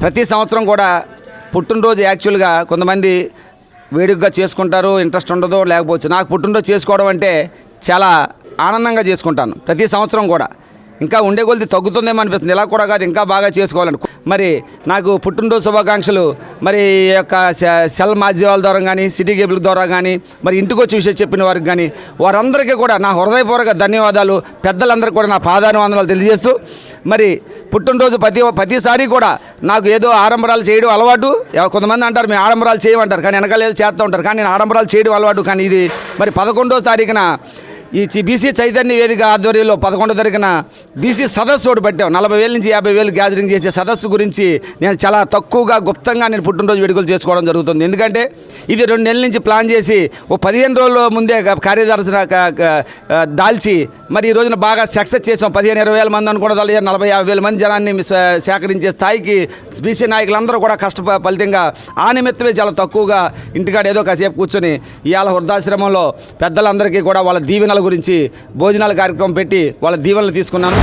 ప్రతి సంవత్సరం కూడా పుట్టినరోజు యాక్చువల్గా కొంతమంది వేడుకగా చేసుకుంటారు, ఇంట్రెస్ట్ ఉండదో లేకపోవచ్చు. నాకు పుట్టినరోజు చేసుకోవడం అంటే చాలా ఆనందంగా చేసుకుంటాను ప్రతి సంవత్సరం కూడా. ఇంకా ఉండే కొద్ది తగ్గుతుందేమో అనిపిస్తుంది. ఇలా కూడా కాదు, ఇంకా బాగా చేసుకోవాలని. మరి నాకు పుట్టినరోజు శుభాకాంక్షలు మరి ఈ యొక్క సెల్ మాధ్యమాల ద్వారా కానీ, సిటీ కేబుల్ ద్వారా కానీ, మరి ఇంటికి వచ్చి విషయం చెప్పిన వారికి కానీ వారందరికీ కూడా నా హృదయపూర్వక ధన్యవాదాలు. పెద్దలందరికీ కూడా నా పాదాభివందనాలు తెలియజేస్తూ మరి పుట్టినరోజు ప్రతిసారి కూడా నాకు ఏదో ఆడంబరాలు చేయడం అలవాటు. కొంతమంది అంటారు మేము ఆడంబరాలు చేయమంటారు, కానీ వెనకాల ఏదో చేస్తూ ఉంటారు, కానీ నేను ఆడంబరాలు చేయడం అలవాటు. కానీ ఇది మరి 11వ తారీఖున ఈ బీసీ చైతన్య వేదిక ఆధ్వర్యంలో 11వ తారీఖున బీసీ సదస్సు ఒకటి పెట్టాం. 40,000 నుంచి 50,000 గ్యాదరింగ్ చేసే సదస్సు గురించి నేను చాలా తక్కువగా గుప్తంగా నేను పుట్టినరోజు వేడుకలు చేసుకోవడం జరుగుతుంది. ఎందుకంటే ఇది 2 నెలల నుంచి ప్లాన్ చేసి ఓ 15 రోజుల ముందే కార్యదర్శన దాల్చి మరి ఈ రోజున బాగా సక్సెస్ చేసాం. 15-20,000 మంది అనుకున్న 40,000-50,000 మంది జనాన్ని సేకరించే స్థాయికి బీసీ నాయకులందరూ కూడా ఫలితంగా ఆ నిమిత్తమే చాలా తక్కువగా ఇంటికాడ ఏదో కాసేపు కూర్చొని ఇవాళ వృద్ధాశ్రమంలో పెద్దలందరికీ కూడా వాళ్ళ దీవెనల గురించి భోజనాల కార్యక్రమం పెట్టి వాళ్ళ దీవెనలు తీసుకున్నాను.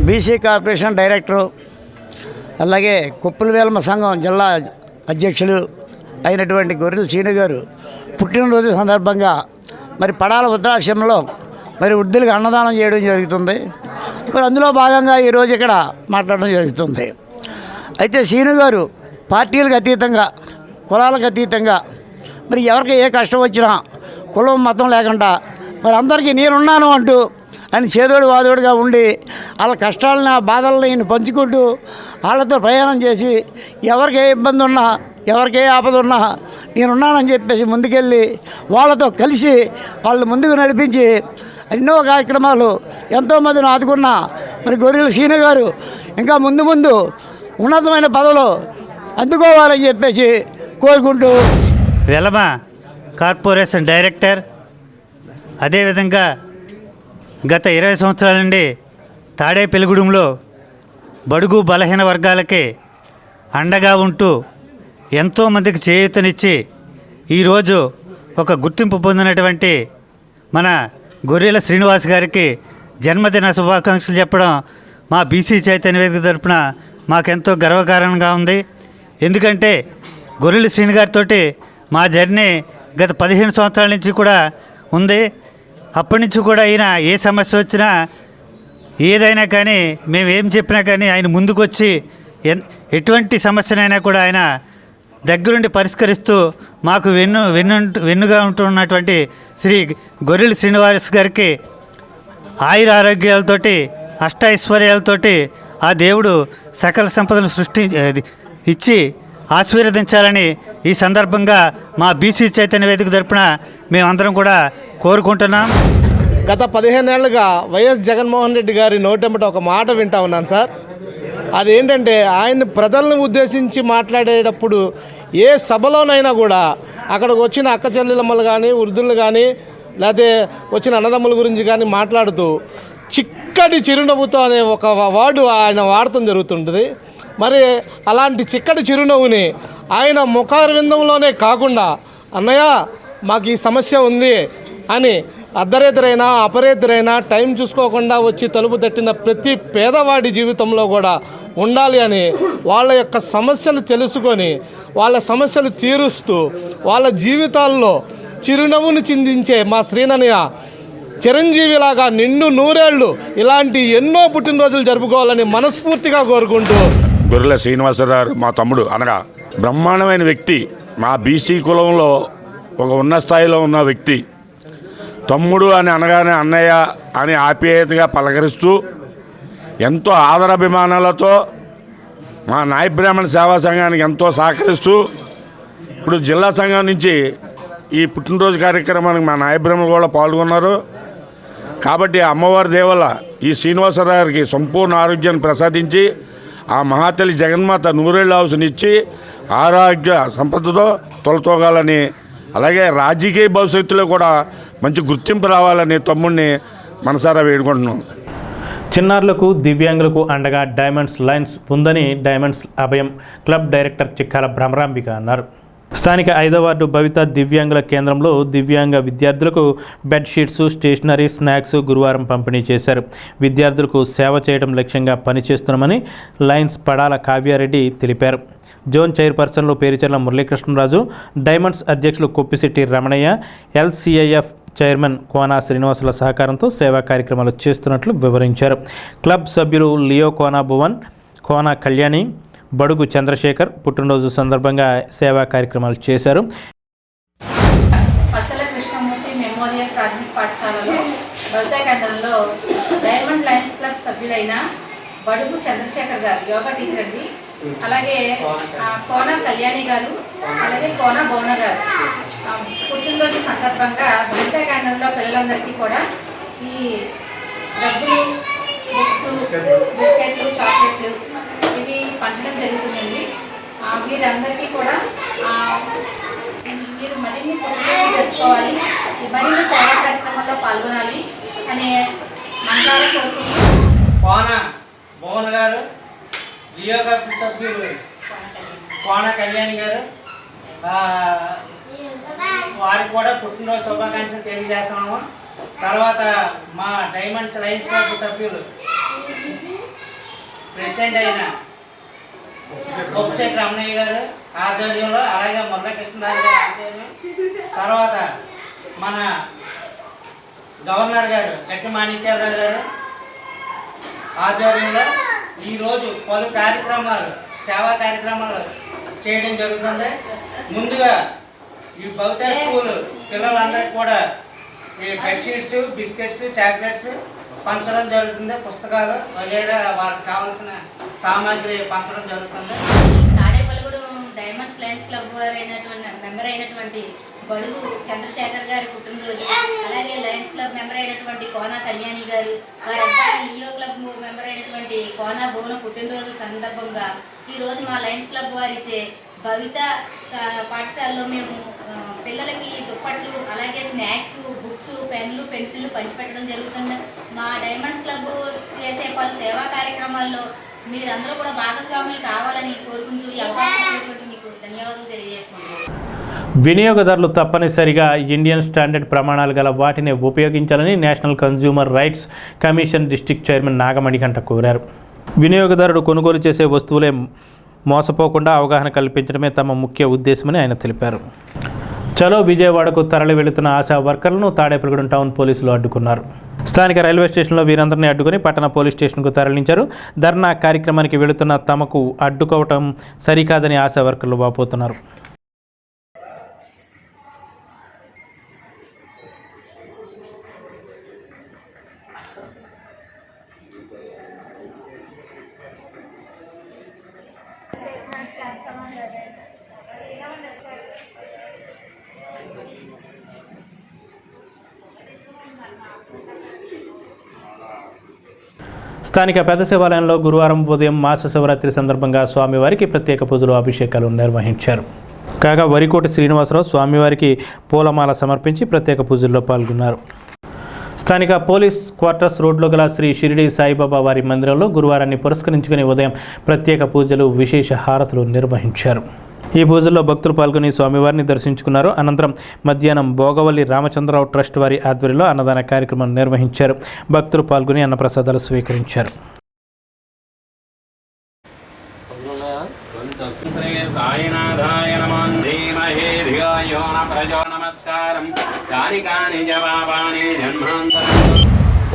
బీసీ కార్పొరేషన్ డైరెక్టరు, అలాగే కొప్పుల వేలమ సంఘం జిల్లా అధ్యక్షులు అయినటువంటి గొర్రెల శ్రీను గారు పుట్టినరోజు సందర్భంగా మరి పడాల వృద్ధాశ్రమంలో మరి వృద్ధులకు అన్నదానం చేయడం జరుగుతుంది. మరి అందులో భాగంగా ఈరోజు ఇక్కడ మాట్లాడడం జరుగుతుంది. అయితే శ్రీను గారు పార్టీలకు అతీతంగా, కులాలకు అతీతంగా మరి ఎవరికి ఏ కష్టం వచ్చినా కులం మతం లేకుండా మరి అందరికీ నేనున్నాను అంటూ ఆయన చేదోడు వాదోడుగా ఉండి వాళ్ళ కష్టాలని ఆ బాధల్ని ఈయన పంచుకుంటూ వాళ్ళతో ప్రయాణం చేసి ఎవరికి ఏ ఇబ్బంది ఉన్నా ఎవరికి ఏ ఆపద ఉన్నా నేనున్నానని చెప్పేసి ముందుకెళ్ళి వాళ్ళతో కలిసి వాళ్ళు ముందుకు నడిపించి ఎన్నో కార్యక్రమాలు ఎంతోమందిని ఆదుకున్న మరి గొర్రెల సీను గారు ఇంకా ముందు ముందు ఉన్నతమైన పదవులు అందుకోవాలని చెప్పేసి కోరుకుంటూ వెలమ కార్పొరేషన్ డైరెక్టర్, అదేవిధంగా గత 20 సంవత్సరాల నుండి తాడేపల్లిగూడెంలో బడుగు బలహీన వర్గాలకి అండగా ఉంటూ ఎంతోమందికి చేయూతనిచ్చి ఈరోజు ఒక గుర్తింపు పొందినటువంటి మన గొర్రెల శ్రీనివాస్ గారికి జన్మదిన శుభాకాంక్షలు చెప్పడం మా బీసీ చైతన్య వేదిక తరపున మాకెంతో గర్వకారణంగా ఉంది. ఎందుకంటే గొర్రెల శ్రీని గారితో మా జర్నీ గత 15 సంవత్సరాల నుంచి కూడా ఉంది. అప్పటి నుంచి కూడా ఆయన ఏ సమస్య వచ్చినా ఏదైనా కానీ మేము ఏం చెప్పినా కానీ ఆయన ముందుకొచ్చి ఎటువంటి సమస్యనైనా కూడా ఆయన దగ్గరుండి పరిష్కరిస్తూ మాకు వెన్నుగా ఉంటున్నటువంటి శ్రీ గొర్రెల శ్రీనివాస్ గారికి ఆయుర ఆరోగ్యాలతోటి అష్టైశ్వర్యాలతోటి ఆ దేవుడు సకల సంపదలు ఇచ్చి ఆశీర్వదించాలని ఈ సందర్భంగా మా బీసీ చైతన్య వేదిక తరపున మేమందరం కూడా కోరుకుంటున్నాం. గత 15 ఏళ్ళుగా వైఎస్ జగన్మోహన్ రెడ్డి గారి నోటెంబట ఒక మాట వింటా ఉన్నాను సార్. అదేంటంటే ఆయన ప్రజలను ఉద్దేశించి మాట్లాడేటప్పుడు ఏ సభలోనైనా కూడా అక్కడికి వచ్చిన అక్క చెల్లెమ్మలు కానీ వృద్ధులు కానీ లేకపోతే వచ్చిన అన్నదమ్ముల గురించి కానీ మాట్లాడుతూ చిక్కటి చిరునవ్వుతో అనే ఒక వర్డ్ ఆయన వాడటం జరుగుతుంటుంది. మరి అలాంటి చిక్కటి చిరునవ్వుని ఆయన ముఖారవిందంలోనే కాకుండా అన్నయ్య మాకు ఈ సమస్య ఉంది అని అర్ధరేతరైనా అపరేతరైనా టైం చూసుకోకుండా వచ్చి తలుపు తట్టిన ప్రతి పేదవాడి జీవితంలో కూడా ఉండాలి అని వాళ్ళ యొక్క సమస్యలు తెలుసుకొని వాళ్ళ సమస్యలు తీరుస్తూ వాళ్ళ జీవితాల్లో చిరునవ్వును చిందించే మా శ్రీనన్నయ్య చిరంజీవిలాగా నిండు నూరేళ్ళు ఇలాంటి ఎన్నో పుట్టినరోజులు జరుపుకోవాలని మనస్ఫూర్తిగా కోరుకుంటూ గొర్రెల శ్రీనివాసరావు మా తమ్ముడు అనగా బ్రహ్మాండమైన వ్యక్తి. మా బీసీ కులంలో ఒక ఉన్న స్థాయిలో ఉన్న వ్యక్తి. తమ్ముడు అని అనగానే అన్నయ్య అని ఆప్యాయతగా పలకరిస్తూ ఎంతో ఆదరాభిమానాలతో మా నాయ బ్రాహ్మణ సేవా సంఘానికి ఎంతో సహకరిస్తూ ఇప్పుడు జిల్లా సంఘం నుంచి ఈ పుట్టినరోజు కార్యక్రమానికి మా నాయ బ్రాహ్మణులు కూడా పాల్గొన్నారు. కాబట్టి అమ్మవారి దేవల్ల ఈ శ్రీనివాసరావు గారికి సంపూర్ణ ఆరోగ్యాన్ని ప్రసాదించి ఆ మహాతల్లి జగన్మాత నూరేళ్ళ హౌస్నిచ్చి ఆరోగ్య సంపదతో తొలతోగాలని, అలాగే రాజకీయ భవిష్యత్తులో కూడా మంచి గుర్తింపు రావాలని తమ్ముడిని మనసారా వేడుకుంటున్నాం. చిన్నారులకు దివ్యాంగులకు అండగా డైమండ్స్ లైన్స్ ఉందని డైమండ్స్ అభయం క్లబ్ డైరెక్టర్ చిక్కాల భ్రమరాంబిక అన్నారు. స్థానిక 5వ వార్డు భవిత దివ్యాంగుల కేంద్రంలో దివ్యాంగ విద్యార్థులకు బెడ్షీట్స్, స్టేషనరీ, స్నాక్స్ గురువారం పంపిణీ చేశారు. విద్యార్థులకు సేవ చేయడం లక్ష్యంగా పనిచేస్తున్నామని లయన్స్ పడాల కావ్యారెడ్డి తెలిపారు. జోన్ చైర్పర్సన్లు పేరుచెర్ల మురళీకృష్ణరాజు, డైమండ్స్ అధ్యక్షులు కొప్పిశెట్టి రమణయ్య, ఎల్సీఐఎఫ్ చైర్మన్ కోనా శ్రీనివాసుల సహకారంతో సేవా కార్యక్రమాలు చేస్తున్నట్లు వివరించారు. క్లబ్ సభ్యులు లియో కోనా భువన్, కోనా కళ్యాణి, బడుగు చంద్రశేఖర్ పుట్టినరోజు సందర్భంగా సేవా కార్యక్రమాలు చేశారు. పసల కృష్ణమూర్తి మెమోరియల్ ప్రాథమిక పాఠశాలలో భవిత కేంద్రంలో డైమండ్ లయన్స్ క్లబ్ సభ్యులైన బడుగు చంద్రశేఖర్ గారు యోగా టీచర్ అండి, అలాగే కోన కళ్యాణి గారు, అలాగే కోన భువన గారు పుట్టినరోజు సందర్భంగా భవిత కేంద్రంలో పిల్లలందరికీ కూడా ఈ డబ్బులు, బుక్స్, బిస్కెట్లు, చాక్లెట్లు ఇవి పంచడం జరుగుతుందండి. మీరందరికీ కూడా మీరు మరిన్ని పుట్టినరోజు జరుపుకోవాలి, మరిన్ని సేవా కార్యక్రమాల్లో పాల్గొనాలి అనే మనసారా కోరుకుంటున్నాను. కోన భువన్ గారు, లియో క్లబ్ సభ్యులు కోన కళ్యాణి గారు, వారికి కూడా పుట్టినరోజు శుభాకాంక్షలు తెలియజేస్తున్నాము. తర్వాత మా డైమండ్స్ లయన్స్ క్లబ్ సభ్యులు ప్రెసిడెంట్ అయిన కొప్పిశెట్టి రమణయ్య గారు ఆధ్వర్యంలో, అలాగే మురళీకృష్ణరాజు గారు ఆధ్వర్యం, తర్వాత మన గవర్నర్ గారు గట్టి మాణిక్యాలరావు గారు ఆధ్వర్యంలో ఈరోజు పలు కార్యక్రమాలు, సేవా కార్యక్రమాలు చేయడం జరుగుతుంది. ముందుగా ఈ భవిత స్కూల్ పిల్లలందరికీ కూడా ఈ బెడ్షీట్స్, బిస్కెట్స్, చాక్లెట్స్ పంచడం జరుగుతుంది. పుస్తకాలు వగైరా వాళ్ళకి కావాల్సిన సామాగ్రి పంచడం జరుగుతుంది. Tadepalligudem diamonds Lions club member అయినటువంటి బడుగు చంద్రశేఖర్ గారి పుట్టినరోజు, అలాగే లయన్స్ క్లబ్ మెంబర్ అయినటువంటి కోనా కళ్యాణి గారు, వారి అబ్బాయి లియో క్లబ్ మెంబర్ అయినటువంటి కోనా భువన పుట్టినరోజు సందర్భంగా ఈరోజు మా లయన్స్ క్లబ్ వారిచే భవిత పాఠశాలలో మేము పిల్లలకి దుప్పట్లు, అలాగే స్నాక్స్, బుక్స్, పెన్లు, పెన్సిళ్ళు పంచిపెట్టడం జరుగుతుంది. మా డైమండ్స్ క్లబ్ చేసే పలు సేవా కార్యక్రమాల్లో మీరందరూ కూడా భాగస్వాములు కావాలని కోరుకుంటూ ఈ అవకాశం మీకు ధన్యవాదాలు తెలియజేసుకుంటున్నాను. వినియోగదారులు తప్పనిసరిగా ఇండియన్ స్టాండర్డ్ ప్రమాణాలు గల వాటిని ఉపయోగించాలని national consumer rights commission district chairman Nagamanikanta కోరారు. వినియోగదారుడు కొనుగోలు చేసే వస్తువులే మోసపోకుండా అవగాహన కల్పించడమే తమ ముఖ్య ఉద్దేశమని ఆయన తెలిపారు. చలో విజయవాడకు తరలి వెళుతున్న ఆశా వర్కర్లను తాడేపల్లిగూడెం టౌన్ పోలీసులు అడ్డుకున్నారు. స్థానిక రైల్వే స్టేషన్లో వీరందరినీ అడ్డుకుని పట్టణ పోలీస్ స్టేషన్కు తరలించారు. ధర్నా కార్యక్రమానికి వెళుతున్న తమకు అడ్డుకోవటం సరికాదని ఆశా వర్కర్లు వాపోతున్నారు. స్థానిక పెద్ద శివాలయంలో గురువారం ఉదయం మాస శివరాత్రి సందర్భంగా స్వామివారికి ప్రత్యేక పూజలు, అభిషేకాలు నిర్వహించారు. కాగా వరికోటి శ్రీనివాసరావు స్వామివారికి పూలమాల సమర్పించి ప్రత్యేక పూజల్లో పాల్గొన్నారు. స్థానిక పోలీస్ క్వార్టర్స్ రోడ్లో గల శ్రీ షిరిడి సాయిబాబా వారి మందిరంలో గురువారాన్ని పురస్కరించుకుని ఉదయం ప్రత్యేక పూజలు, విశేష హారతులు నిర్వహించారు. ఈ పూజల్లో భక్తులు పాల్గొని స్వామివారిని దర్శించుకున్నారు. అనంతరం మధ్యాహ్నం భోగవల్లి రామచంద్రరావు ట్రస్ట్ వారి ఆధ్వర్యంలో అన్నదాన కార్యక్రమం నిర్వహించారు. భక్తులు పాల్గొని అన్నప్రసాదాలు స్వీకరించారు.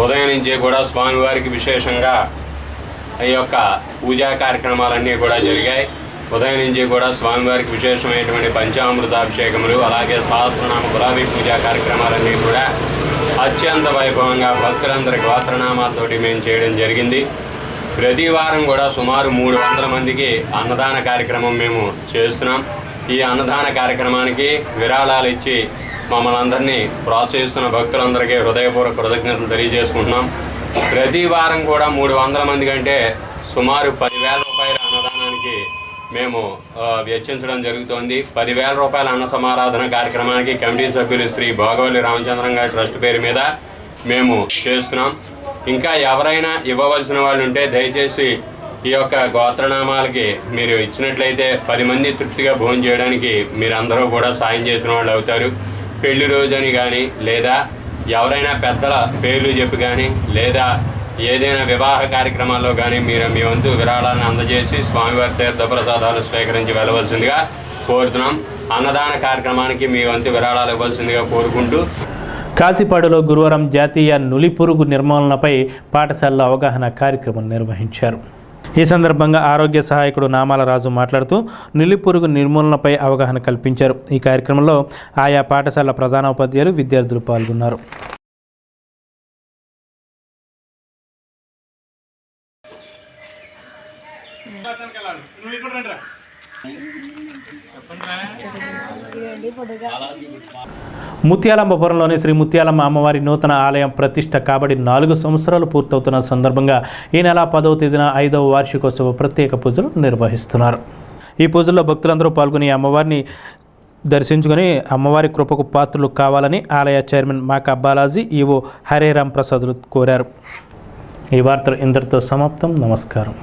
ఉదయం నుంచి కూడా స్వామివారికి విశేషంగా ఈ యొక్క పూజా కార్యక్రమాలన్నీ కూడా జరిగాయి. ఉదయం నుంచి కూడా స్వామివారికి విశేషమైనటువంటి పంచామృతాభిషేకములు, అలాగే సహస్రనామ గులాబీ పూజా కార్యక్రమాలన్నీ కూడా అత్యంత వైభవంగా భక్తులందరి గోత్రనామాలతోటి మేము చేయడం జరిగింది. ప్రతి వారం కూడా సుమారు 300 మందికి అన్నదాన కార్యక్రమం మేము చేస్తున్నాం. ఈ అన్నదాన కార్యక్రమానికి విరాళాలు ఇచ్చి మమ్మల్ని అందరినీ ప్రోత్సహిస్తున్న భక్తులందరికీ హృదయపూర్వక కృతజ్ఞతలు తెలియజేసుకుంటున్నాం. ప్రతి వారం కూడా 300 మంది కంటే సుమారు 10,000 రూపాయల అన్నదానానికి మేము వెచ్చించడం జరుగుతోంది. 10,000 రూపాయల అన్న సమారాధన కార్యక్రమానికి కమిటీ సభ్యులు శ్రీ భోగవల్లి రామచంద్రం గారి ట్రస్ట్ పేరు మీద మేము చేస్తున్నాం. ఇంకా ఎవరైనా ఇవ్వవలసిన వాళ్ళు ఉంటే దయచేసి ఈ యొక్క గోత్రనామాలకి మీరు ఇచ్చినట్లయితే 10 మంది తృప్తిగా భోజనం చేయడానికి మీరందరూ కూడా సాయం చేసిన వాళ్ళు అవుతారు. పెళ్లి రోజని కానీ, లేదా ఎవరైనా పెద్దల పేర్లు చెప్పి కానీ, లేదా ఏదైనా వివాహ కార్యక్రమాల్లో కానీ మీరు మీ వంతు విరాళాన్ని అందజేసి స్వామివారి తీర్థప్రసాదాలు స్వీకరించి వెళ్ళవలసిందిగా కోరుతున్నాం. అన్నదాన కార్యక్రమానికి మీ వంతు విరాళాలు ఇవ్వాల్సిందిగా కోరుకుంటూ, కాశీపాడులో గురువారం జాతీయ నులిపురుగు నిర్మూలనపై పాఠశాలలో అవగాహన కార్యక్రమం నిర్వహించారు. ఈ సందర్భంగా ఆరోగ్య సహాయకుడు నామాల రాజు మాట్లాడుతూ నులిపురుగు నిర్మూలనపై అవగాహన కల్పించారు. ఈ కార్యక్రమంలో ఆయా పాఠశాల ప్రధానోపాధ్యాయులు, విద్యార్థులు పాల్గొన్నారు. ముత్యాలంబపురంలోని శ్రీ ముత్యాలమ్మ అమ్మవారి నూతన ఆలయం ప్రతిష్ట కాబడి 4 సంవత్సరాలు పూర్తవుతున్న సందర్భంగా ఈ నెల 10వ తేదీన 5వ వార్షికోత్సవ ప్రత్యేక పూజలు నిర్వహిస్తున్నారు. ఈ పూజల్లో భక్తులందరూ పాల్గొని అమ్మవారిని దర్శించుకొని అమ్మవారి కృపకు పాత్రలు కావాలని ఆలయ చైర్మన్ మాకా బాలాజీ, ఈవో హరేరాం ప్రసాదులు కోరారు. ఈ వార్తలు ఇంతటితో సమాప్తం. నమస్కారం.